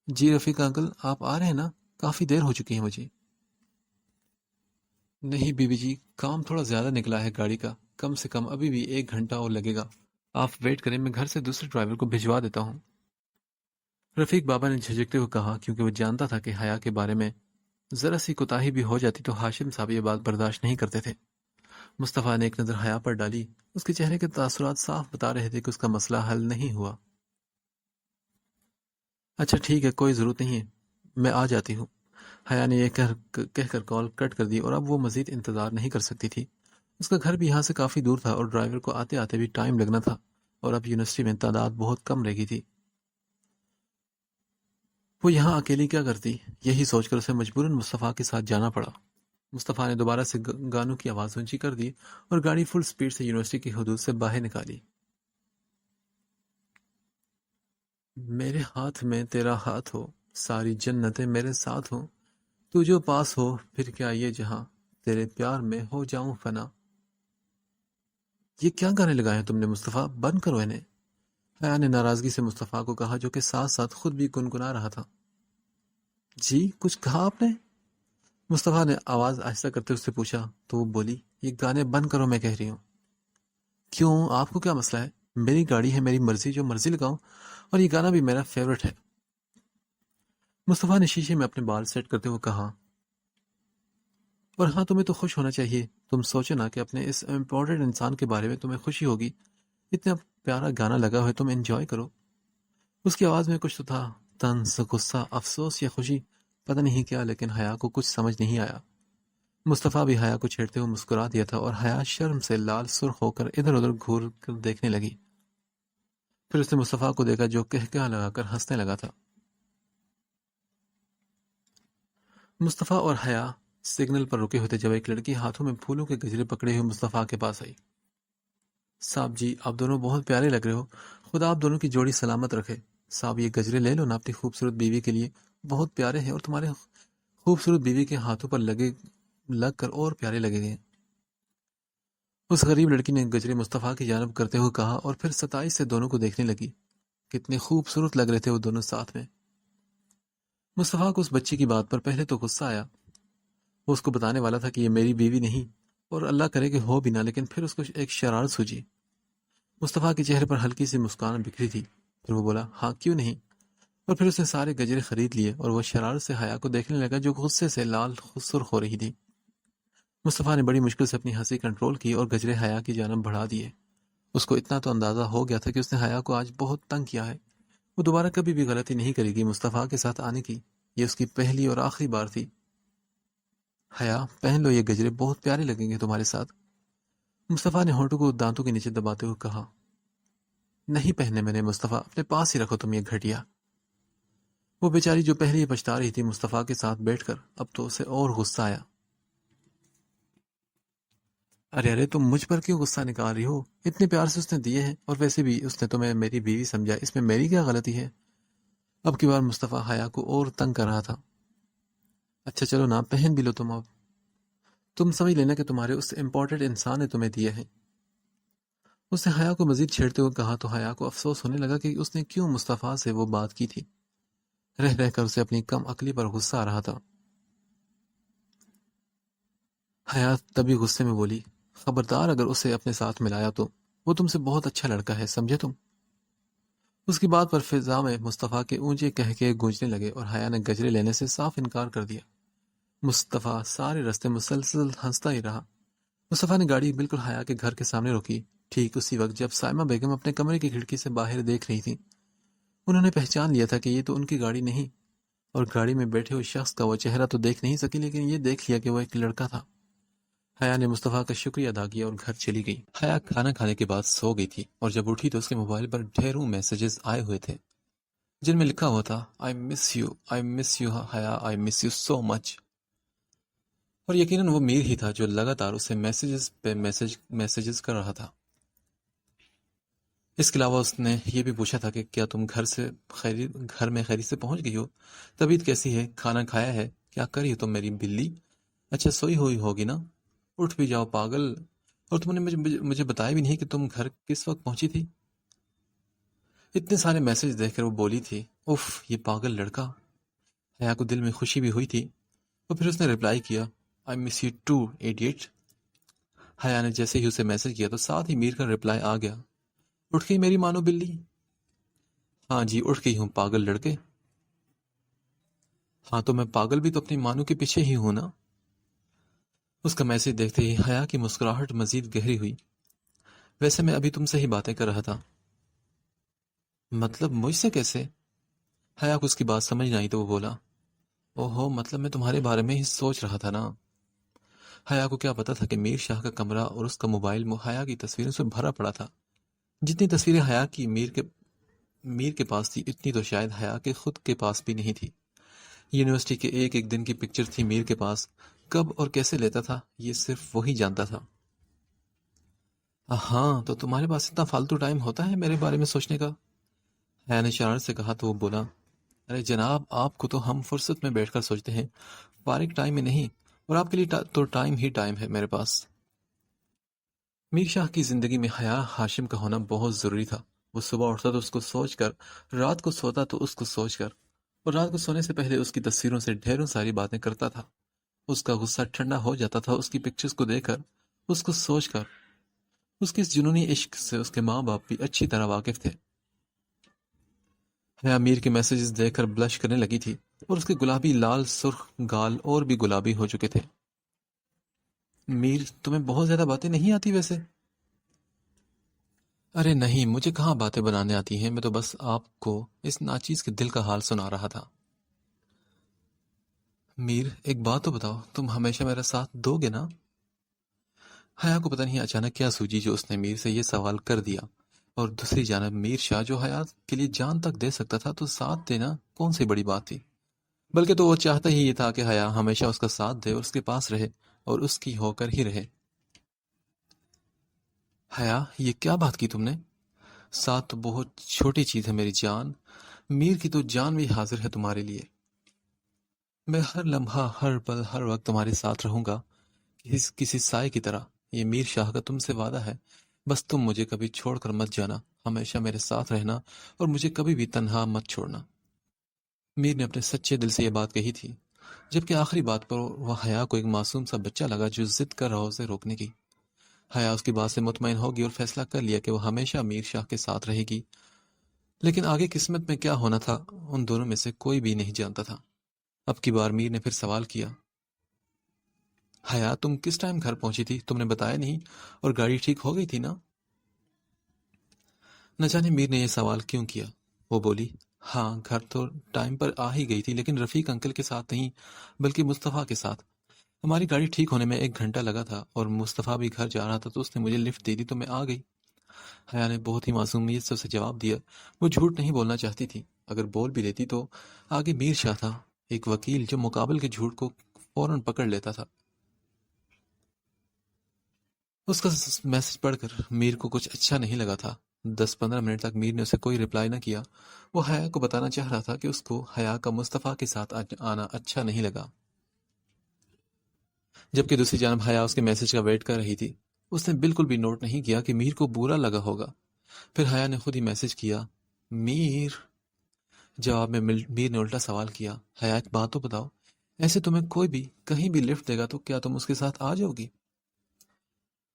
جی رفیق انکل، آپ آ رہے ہیں نا؟ کافی دیر ہو چکی ہے مجھے۔ نہیں بیوی جی، کام تھوڑا زیادہ نکلا ہے گاڑی کا، کم سے کم ابھی بھی 1 گھنٹہ اور لگے گا۔ آپ ویٹ کریں، میں گھر سے دوسرے ڈرائیور کو بھجوا دیتا ہوں۔ رفیق بابا نے جھجکتے ہوئے کہا، کیونکہ وہ جانتا تھا کہ حیا کے بارے میں ذرا سی کوتاہی بھی ہو جاتی تو ہاشم صاحب یہ بات برداشت نہیں کرتے تھے۔ مصطفیٰ نے ایک نظر حیا پر ڈالی، اس کے چہرے کے تاثرات صاف بتا رہے تھے کہ اس کا مسئلہ حل نہیں ہوا۔ اچھا ٹھیک ہے، کوئی ضرورت نہیں ہے، میں آ جاتی ہوں۔ حیا نے یہ کہہ کر کال کٹ کر دی، اور اب وہ مزید انتظار نہیں کر سکتی تھی۔ اس کا گھر بھی یہاں سے کافی دور تھا اور ڈرائیور کو آتے آتے بھی ٹائم لگنا تھا، اور اب یونیورسٹی میں تعداد بہت کم رہ گئی تھی۔ وہ یہاں اکیلی کیا کرتی، یہی سوچ کر اسے مجبوراً مصطفیٰ کے ساتھ جانا پڑا۔ مصطفیٰ نے دوبارہ سے گانوں کی آواز اونچی کر دی اور گاڑی فل سپیڈ سے یونیورسٹی کی حدود سے باہر نکالی۔ میرے ہاتھ میں تیرا ہاتھ ہو، ساری جنتیں میرے ساتھ ہوں، تو جو پاس ہو پھر کیا یہ جہاں، تیرے پیار میں ہو جاؤں فنا۔ یہ کیا گانے لگائے ہیں تم نے مصطفیٰ، بند کرو انہیں، حیا نے ناراضگی سے مصطفیٰ کو کہا، جو کہ ساتھ ساتھ خود بھی گنگنا رہا تھا۔ جی کچھ کہا آپ نے؟ مصطفیٰ نے آواز آہستہ کرتے اس سے پوچھا، تو وہ بولی، یہ گانے بند کرو میں کہہ رہی ہوں۔ کیوں، آپ کو کیا مسئلہ ہے؟ میری گاڑی ہے، میری مرضی، جو مرضی لگاؤں، اور یہ گانا بھی میرا فیورٹ ہے۔ مصطفیٰ نے شیشے میں اپنے بال سیٹ کرتے ہوئے کہا، اور ہاں تمہیں تو خوش ہونا چاہیے، تم سوچو نا کہ اپنے اس امپورٹنٹ انسان کے بارے میں تمہیں خوشی ہوگی، اتنا پیارا گانا لگا ہوئے، تم انجوائے کرو۔ اس کی آواز میں کچھ تو تھا، طنز، غصہ، افسوس یا خوشی، پتہ نہیں کیا، لیکن حیا کو کچھ سمجھ نہیں آیا۔ مصطفیٰ بھی حیا کو چھیڑتے ہوئے مسکرا دیا تھا، اور حیا شرم سے لال سرخ ہو کر ادھر ادھر گھور کر دیکھنے لگی۔ پھر اس نے مصطفیٰ کو دیکھا جو کہا لگا کر ہنسنے لگا تھا۔ مصطفیٰ اور حیا سگنل پر رکے ہوئے تھے جب ایک لڑکی ہاتھوں میں پھولوں کے گجرے پکڑے ہوئے مصطفیٰ کے پاس آئی۔ صاحب جی، آپ دونوں بہت پیارے لگ رہے ہو، خدا آپ دونوں کی جوڑی سلامت رکھے۔ صاحب یہ گجرے لے لو نا اپنی خوبصورت بیوی کے لیے، بہت پیارے ہیں، اور تمہارے خوبصورت بیوی کے ہاتھوں پر لگ کر اور پیارے لگے گئے۔ اس غریب لڑکی نے گجرے مصطفیٰ کی جانب کرتے ہوئے کہا، اور پھر ستائش سے دونوں کو دیکھنے لگی۔ کتنے خوبصورت لگ رہے تھے وہ دونوں ساتھ میں۔ مصطفیٰ کو اس بچی کی بات پر پہلے تو غصہ آیا، وہ اس کو بتانے والا تھا کہ یہ میری بیوی نہیں، اور اللہ کرے کہ ہو بھی نہ، لیکن پھر اس کو ایک شرارت سوجی۔ مصطفیٰ کے چہرے پر ہلکی سی مسکان بکھری تھی، پھر وہ بولا، ہاں کیوں نہیں، اور پھر اس نے سارے گجرے خرید لیے، اور وہ شرارت سے حیا کو دیکھنے لگا جو غصے سے لال سرخ ہو رہی تھی۔ مصطفیٰ نے بڑی مشکل سے اپنی ہنسی کنٹرول کی اور گجرے حیا کی جانب بڑھا دیے۔ اس کو اتنا تو اندازہ ہو گیا تھا کہ اس نے حیا کو آج بہت تنگ کیا ہے، وہ دوبارہ کبھی بھی غلطی نہیں کرے گی مصطفیٰ کے ساتھ آنے کی، یہ اس کی پہلی اور آخری بار تھی۔ حیا پہن لو یہ گجرے، بہت پیارے لگیں گے تمہارے ساتھ، مصطفیٰ نے ہونٹوں کو دانتوں کے نیچے دباتے ہوئے کہا۔ نہیں پہننے میں نے مصطفیٰ، اپنے پاس ہی رکھو تم یہ گھٹیا۔ وہ بیچاری جو پہلے ہی پچھتا رہی تھی مصطفیٰ کے ساتھ بیٹھ کر، اب تو اسے اور غصہ آیا۔ ارے ارے تم مجھ پر کیوں غصہ نکال رہی ہو؟ اتنے پیار سے اس نے دیے ہیں، اور ویسے بھی اس نے تمہیں میری بیوی سمجھا، اس میں میری کیا غلطی ہے؟ اب کی بار مصطفیٰ حیا کو اور تنگ کر رہا تھا۔ اچھا چلو نا، پہن بھی لو تم اب۔ تم سمجھ لینا کہ تمہارے اس امپورٹنٹ انسان نے تمہیں دیے ہیں۔ اس نے حیا کو مزید چھیڑتے ہوئے کہا تو حیا کو افسوس ہونے لگا کہ اس نے کیوں مصطفیٰ سے وہ بات کی تھی۔ رہ رہ کر اسے اپنی کم عقلی پر غصہ آ رہا تھا۔ حیا تبھی غصے میں بولی، خبردار اگر اسے اپنے ساتھ ملایا تو وہ تم سے بہت اچھا لڑکا ہے، سمجھے تم؟ اس کی بات پر فضا میں مصطفیٰ کے اونچے کہکے گونجنے لگے اور حیا نے گجرے لینے سے صاف انکار کر دیا۔ مصطفیٰ سارے راستے مسلسل ہنستا ہی رہا۔ مصطفیٰ نے گاڑی بالکل حیا کے گھر کے سامنے روکی، ٹھیک اسی وقت جب سائمہ بیگم اپنے کمرے کی کھڑکی سے باہر دیکھ رہی تھی۔ انہوں نے پہچان لیا تھا کہ یہ تو ان کی گاڑی نہیں، اور گاڑی میں بیٹھے ہوئے شخص کا وہ چہرہ تو دیکھ نہیں سکی، لیکن یہ دیکھ لیا کہ وہ ایک لڑکا تھا۔ حیا نے مصطفیٰ کا شکریہ ادا کیا اور گھر چلی گئی۔ حیا کھانا کھانے کے بعد سو گئی تھی، اور جب اٹھی تو اس کے موبائل پر ڈھیروں میسیجز آئے ہوئے تھے جن میں لکھا ہوا تھا آئی مس یو حیا، آئی مس یو سو مچ۔ اور یقیناً وہ میر ہی تھا جو لگاتار اسے میسیجز پہ میسیجز کر رہا تھا۔ اس کے علاوہ اس نے یہ بھی پوچھا تھا کہ کیا تم گھر میں خیریت سے پہنچ گئی ہو؟ طبیعت کیسی ہے؟ کھانا کھایا ہے؟ کیا کر رہی ہو تم میری بلی؟ اچھا سوئی ہوئی ہوگی نا؟ اٹھ بھی جاؤ پاگل۔ اور تم نے مجھے بتایا بھی نہیں کہ تم گھر کس وقت پہنچی تھی؟ اتنے سارے میسج دیکھ کر وہ بولی تھی، اف یہ پاگل لڑکا۔ حیا کو دل میں خوشی بھی ہوئی تھی، اور پھر اس نے رپلائی کیا، آئی مس یو ٹو ایڈیٹ۔ حیا نے جیسے ہی اسے میسج کیا تو ساتھ ہی میر کا رپلائی آ گیا، اٹھ گئی میری مانو بلی؟ ہاں جی اٹھ گئی ہوں پاگل لڑکے۔ ہاں تو میں پاگل بھی تو اپنی مانو کے پیچھے ہی ہوں نا۔ اس کا میسج دیکھتے ہی حیا کی مسکراہٹ مزید گہری ہوئی۔ ویسے میں ابھی تم سے ہی باتیں کر رہا تھا۔ مطلب مجھ سے کیسے؟ حیا کو اس کی بات سمجھ نہ آئی تو وہ بولا، اوہو مطلب میں تمہارے بارے میں ہی سوچ رہا تھا نا۔ حیا کو کیا پتا تھا کہ میر شاہ کا کمرہ اور اس کا موبائل حیا کی تصویروں سے بھرا پڑا تھا۔ جتنی تصویریں حیا کی میر کے پاس تھی، اتنی تو شاید حیا کے خود کے پاس بھی نہیں تھی۔ یونیورسٹی کے ایک ایک دن کی پکچر تھی میر کے پاس، کب اور کیسے لیتا تھا یہ صرف وہی جانتا تھا۔ ہاں تو تمہارے پاس اتنا فالتو ٹائم ہوتا ہے میرے بارے میں سوچنے کا؟ حیا نے شرارت سے کہا تو وہ بولا، ارے جناب آپ کو تو ہم فرصت میں بیٹھ کر سوچتے ہیں، فارغ ٹائم میں نہیں، اور آپ کے لیے تو ٹائم ہی ٹائم ہے میرے پاس۔ میر شاہ کی زندگی میں حیا ہاشم کا ہونا بہت ضروری تھا۔ وہ صبح اٹھتا تو اس کو سوچ کر، رات کو سوتا تو اس کو سوچ کر، اور رات کو سونے سے پہلے اس کی تصویروں سے ڈھیروں ساری باتیں کرتا تھا۔ اس کا غصہ ٹھنڈا ہو جاتا تھا اس کی پکچرز کو دیکھ کر، اس کو سوچ کر۔ اس کے اس جنونی عشق سے اس کے ماں باپ بھی اچھی طرح واقف تھے۔ حیا میر کے میسیجز دیکھ کر بلش کرنے لگی تھی، اور اس کے گلابی لال سرخ گال اور بھی گلابی ہو چکے تھے۔ میر تمہیں بہت زیادہ باتیں نہیں آتی ویسے؟ ارے نہیں، مجھے کہاں باتیں بنانے آتی ہیں، میں تو بس آپ کو اس ناچیز کے دل کا حال سنا رہا تھا۔ میر ایک بات تو بتاؤ، تم ہمیشہ میرا ساتھ دو گے نا؟ حیا کو پتہ نہیں اچانک کیا سوجی جو اس نے میر سے یہ سوال کر دیا، اور دوسری جانب میر شاہ جو حیا کے لیے جان تک دے سکتا تھا، تو ساتھ دینا کون سی بڑی بات تھی؟ بلکہ تو وہ چاہتا ہی یہ تھا کہ حیا ہمیشہ اس کا ساتھ دے اور اس کے پاس رہے، اور اس کی ہو کر ہی رہے۔ حیا یہ کیا بات کی تم نے؟ ساتھ تو بہت چھوٹی چیز ہے میری جان، میر کی تو جان بھی حاضر ہے تمہارے لیے۔ میں ہر لمحہ ہر پل ہر وقت تمہارے ساتھ رہوں گا، کسی سائے کی طرح۔ یہ میر شاہ کا تم سے وعدہ ہے، بس تم مجھے کبھی چھوڑ کر مت جانا، ہمیشہ میرے ساتھ رہنا، اور مجھے کبھی بھی تنہا مت چھوڑنا۔ میر نے اپنے سچے دل سے یہ بات کہی تھی، جبکہ آخری بات پر وہ حیا کو ایک معصوم سا بچہ لگا جو ضد کر رہا اسے روکنے کی۔ حیا اس کی بات سے مطمئن ہوگی اور فیصلہ کر لیا کہ وہ ہمیشہ میر شاہ کے ساتھ رہے گی، لیکن آگے قسمت میں کیا ہونا تھا ان دونوں میں سے کوئی بھی نہیں جانتا تھا۔ اب کی بار میر نے پھر سوال کیا، حیا تم کس ٹائم گھر پہنچی تھی؟ تم نے بتایا نہیں، اور گاڑی ٹھیک ہو گئی تھی نا؟ نہ جانے میر نے یہ سوال کیوں کیا۔ وہ بولی، ہاں گھر تو ٹائم پر آ ہی گئی تھی، لیکن رفیق انکل کے ساتھ نہیں بلکہ مصطفیٰ کے ساتھ۔ ہماری گاڑی ٹھیک ہونے میں 1 گھنٹہ لگا تھا، اور مصطفیٰ بھی گھر جا رہا تھا تو اس نے مجھے لفٹ دے دی تو میں آ گئی۔ حیا نے بہت ہی معصومیت سے اسے جواب دیا۔ وہ جھوٹ نہیں بولنا چاہتی تھی، اگر بول بھی لیتی تو آگے میر شاہ تھا، ایک وکیل جو مقابل کے جھوٹ کو فوراً پکڑ لیتا تھا۔ اس کا میسج پڑھ کر میر کو کچھ اچھا نہیں لگا تھا۔ 10-15 منٹ تک میر نے اسے کوئی رپلائی نہ کیا۔ وہ حیا کو بتانا چاہ رہا تھا کہ اس کو حیا کا مصطفیٰ کے ساتھ آنا اچھا نہیں لگا، جبکہ دوسری جانب حیا اس کے میسج کا ویٹ کر رہی تھی۔ اس نے بالکل بھی نوٹ نہیں کیا کہ میر کو برا لگا ہوگا۔ پھر حیا نے خود ہی میسج کیا، میر۔ جواب میں میر نے الٹا سوال کیا، حیا ایک بات تو بتاؤ، ایسے تمہیں کوئی بھی کہیں بھی لفٹ دے گا تو کیا تم اس کے ساتھ آ جاؤ گی؟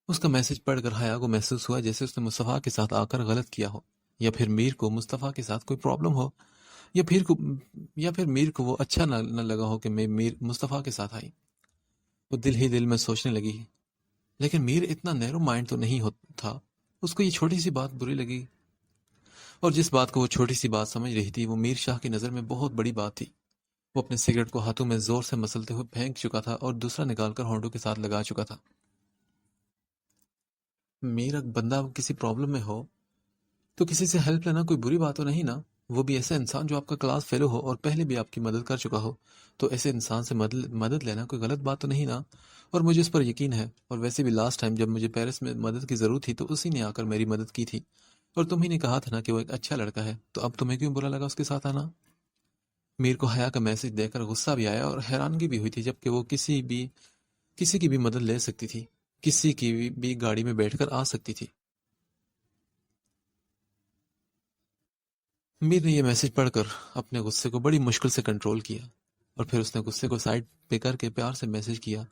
اس کا میسج پڑھ کر حیا کو محسوس ہوا جیسے اس نے مصطفیٰ کے ساتھ آ کر غلط کیا ہو، یا پھر میر کو مصطفیٰ کے ساتھ کوئی پرابلم ہو، یا پھر میر کو وہ اچھا نہ لگا ہو کہ میں میر مصطفیٰ کے ساتھ آئی۔ وہ دل ہی دل میں سوچنے لگی، لیکن میر اتنا نیرو مائنڈ تو نہیں تھا، اس کو یہ چھوٹی سی بات بری لگی، اور جس بات کو وہ چھوٹی سی بات سمجھ رہی تھی وہ میر شاہ کی نظر میں بہت بڑی بات تھی۔ وہ اپنے سگریٹ کو ہاتھوں میں زور سے مسلتے ہوئے پھینک چکا تھا اور دوسرا نکال کر ہونٹوں کے ساتھ لگا چکا تھا۔ میرا بندہ کسی پرابلم میں ہو تو کسی سے ہیلپ لینا کوئی بری بات تو نہیں نا، وہ بھی ایسا انسان جو آپ کا کلاس فیلو ہو اور پہلے بھی آپ کی مدد کر چکا ہو، تو ایسے انسان سے مدد لینا کوئی غلط بات تو نہیں نا، اور مجھے اس پر یقین ہے۔ اور ویسے بھی لاسٹ ٹائم جب مجھے پیرس میں مدد کی ضرورت تھی تو اسی نے آ کر میری مدد کی تھی، اور تم ہی نے کہا تھا نا کہ وہ ایک اچھا لڑکا ہے، تو اب تمہیں کیوں برا لگا اس کے ساتھ آنا؟ میر کو حیا کا میسج دیکھ کر غصہ بھی آیا اور حیرانگی بھی ہوئی تھی، جبکہ وہ کسی کی بھی مدد لے سکتی تھی، کسی کی بھی گاڑی میں بیٹھ کر آ سکتی تھی۔ میر نے یہ میسج پڑھ کر اپنے غصے کو بڑی مشکل سے کنٹرول کیا، اور پھر اس نے غصے کو سائڈ پہ کر کے پیار سے میسج کیا،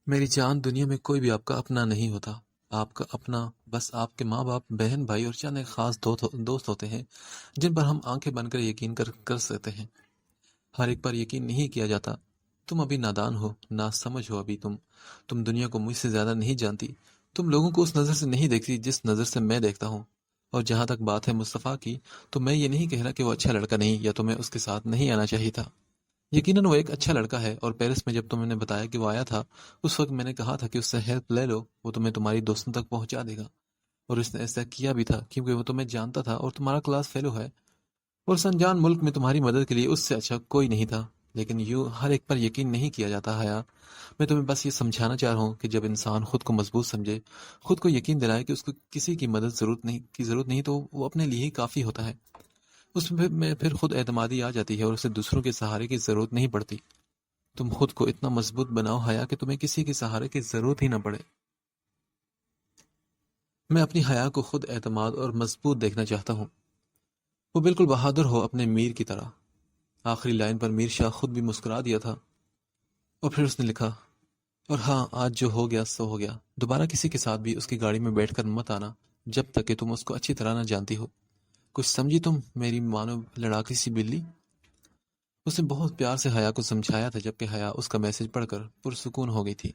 میری جان، دنیا میں کوئی بھی آپ کا اپنا نہیں ہوتا۔ آپ کا اپنا بس آپ کے ماں باپ، بہن بھائی اور چند ایک خاص دوست ہوتے ہیں جن پر ہم آنکھیں بند کر یقین کر سکتے ہیں۔ ہر ایک پر یقین نہیں کیا جاتا۔ تم ابھی نادان ہو، نا سمجھ ہو ابھی تم دنیا کو مجھ سے زیادہ نہیں جانتی، تم لوگوں کو اس نظر سے نہیں دیکھتی جس نظر سے میں دیکھتا ہوں۔ اور جہاں تک بات ہے مصطفیٰ کی، تو میں یہ نہیں کہہ رہا کہ وہ اچھا لڑکا نہیں یا تمہیں اس کے ساتھ نہیں آنا چاہیے تھا۔ یقیناً وہ ایک اچھا لڑکا ہے، اور پیرس میں جب تم نے بتایا کہ وہ آیا تھا، اس وقت میں نے کہا تھا کہ اس سے ہیلپ لے لو، وہ تمہیں تمہاری دوستوں تک پہنچا دے گا، اور اس نے ایسا کیا بھی تھا کیونکہ وہ تمہیں جانتا تھا اور تمہارا کلاس فیلو ہے، اور سنجان ملک میں تمہاری مدد کے لیے اس سے اچھا کوئی نہیں تھا۔ لیکن یوں ہر ایک پر یقین نہیں کیا جاتا حیا۔ میں تمہیں بس یہ سمجھانا چاہ رہا ہوں کہ جب انسان خود کو مضبوط سمجھے، خود کو یقین دلائے کہ اس کو کسی کی مدد ضرورت نہیں تو وہ اپنے لیے ہی کافی ہوتا ہے، اس میں پھر خود اعتمادی آ جاتی ہے اور اسے دوسروں کے سہارے کی ضرورت نہیں پڑتی۔ تم خود کو اتنا مضبوط بناؤ حیا کہ تمہیں کسی کے سہارے کی ضرورت ہی نہ پڑے۔ میں اپنی حیا کو خود اعتماد اور مضبوط دیکھنا چاہتا ہوں، وہ بالکل بہادر ہو اپنے میر کی طرح۔ آخری لائن پر میر شاہ خود بھی مسکرا دیا تھا، اور پھر اس نے لکھا، اور ہاں، آج جو ہو گیا سو ہو گیا، دوبارہ کسی کے ساتھ بھی اس کی گاڑی میں بیٹھ کر مت آنا جب تک کہ تم اس کو اچھی طرح نہ جانتی ہو۔ کچھ سمجھی تم میری مانو لڑاکی سی بلی؟ اس نے بہت پیار سے حیا کو سمجھایا تھا، جبکہ حیا اس کا میسج پڑھ کر پرسکون ہو گئی تھی۔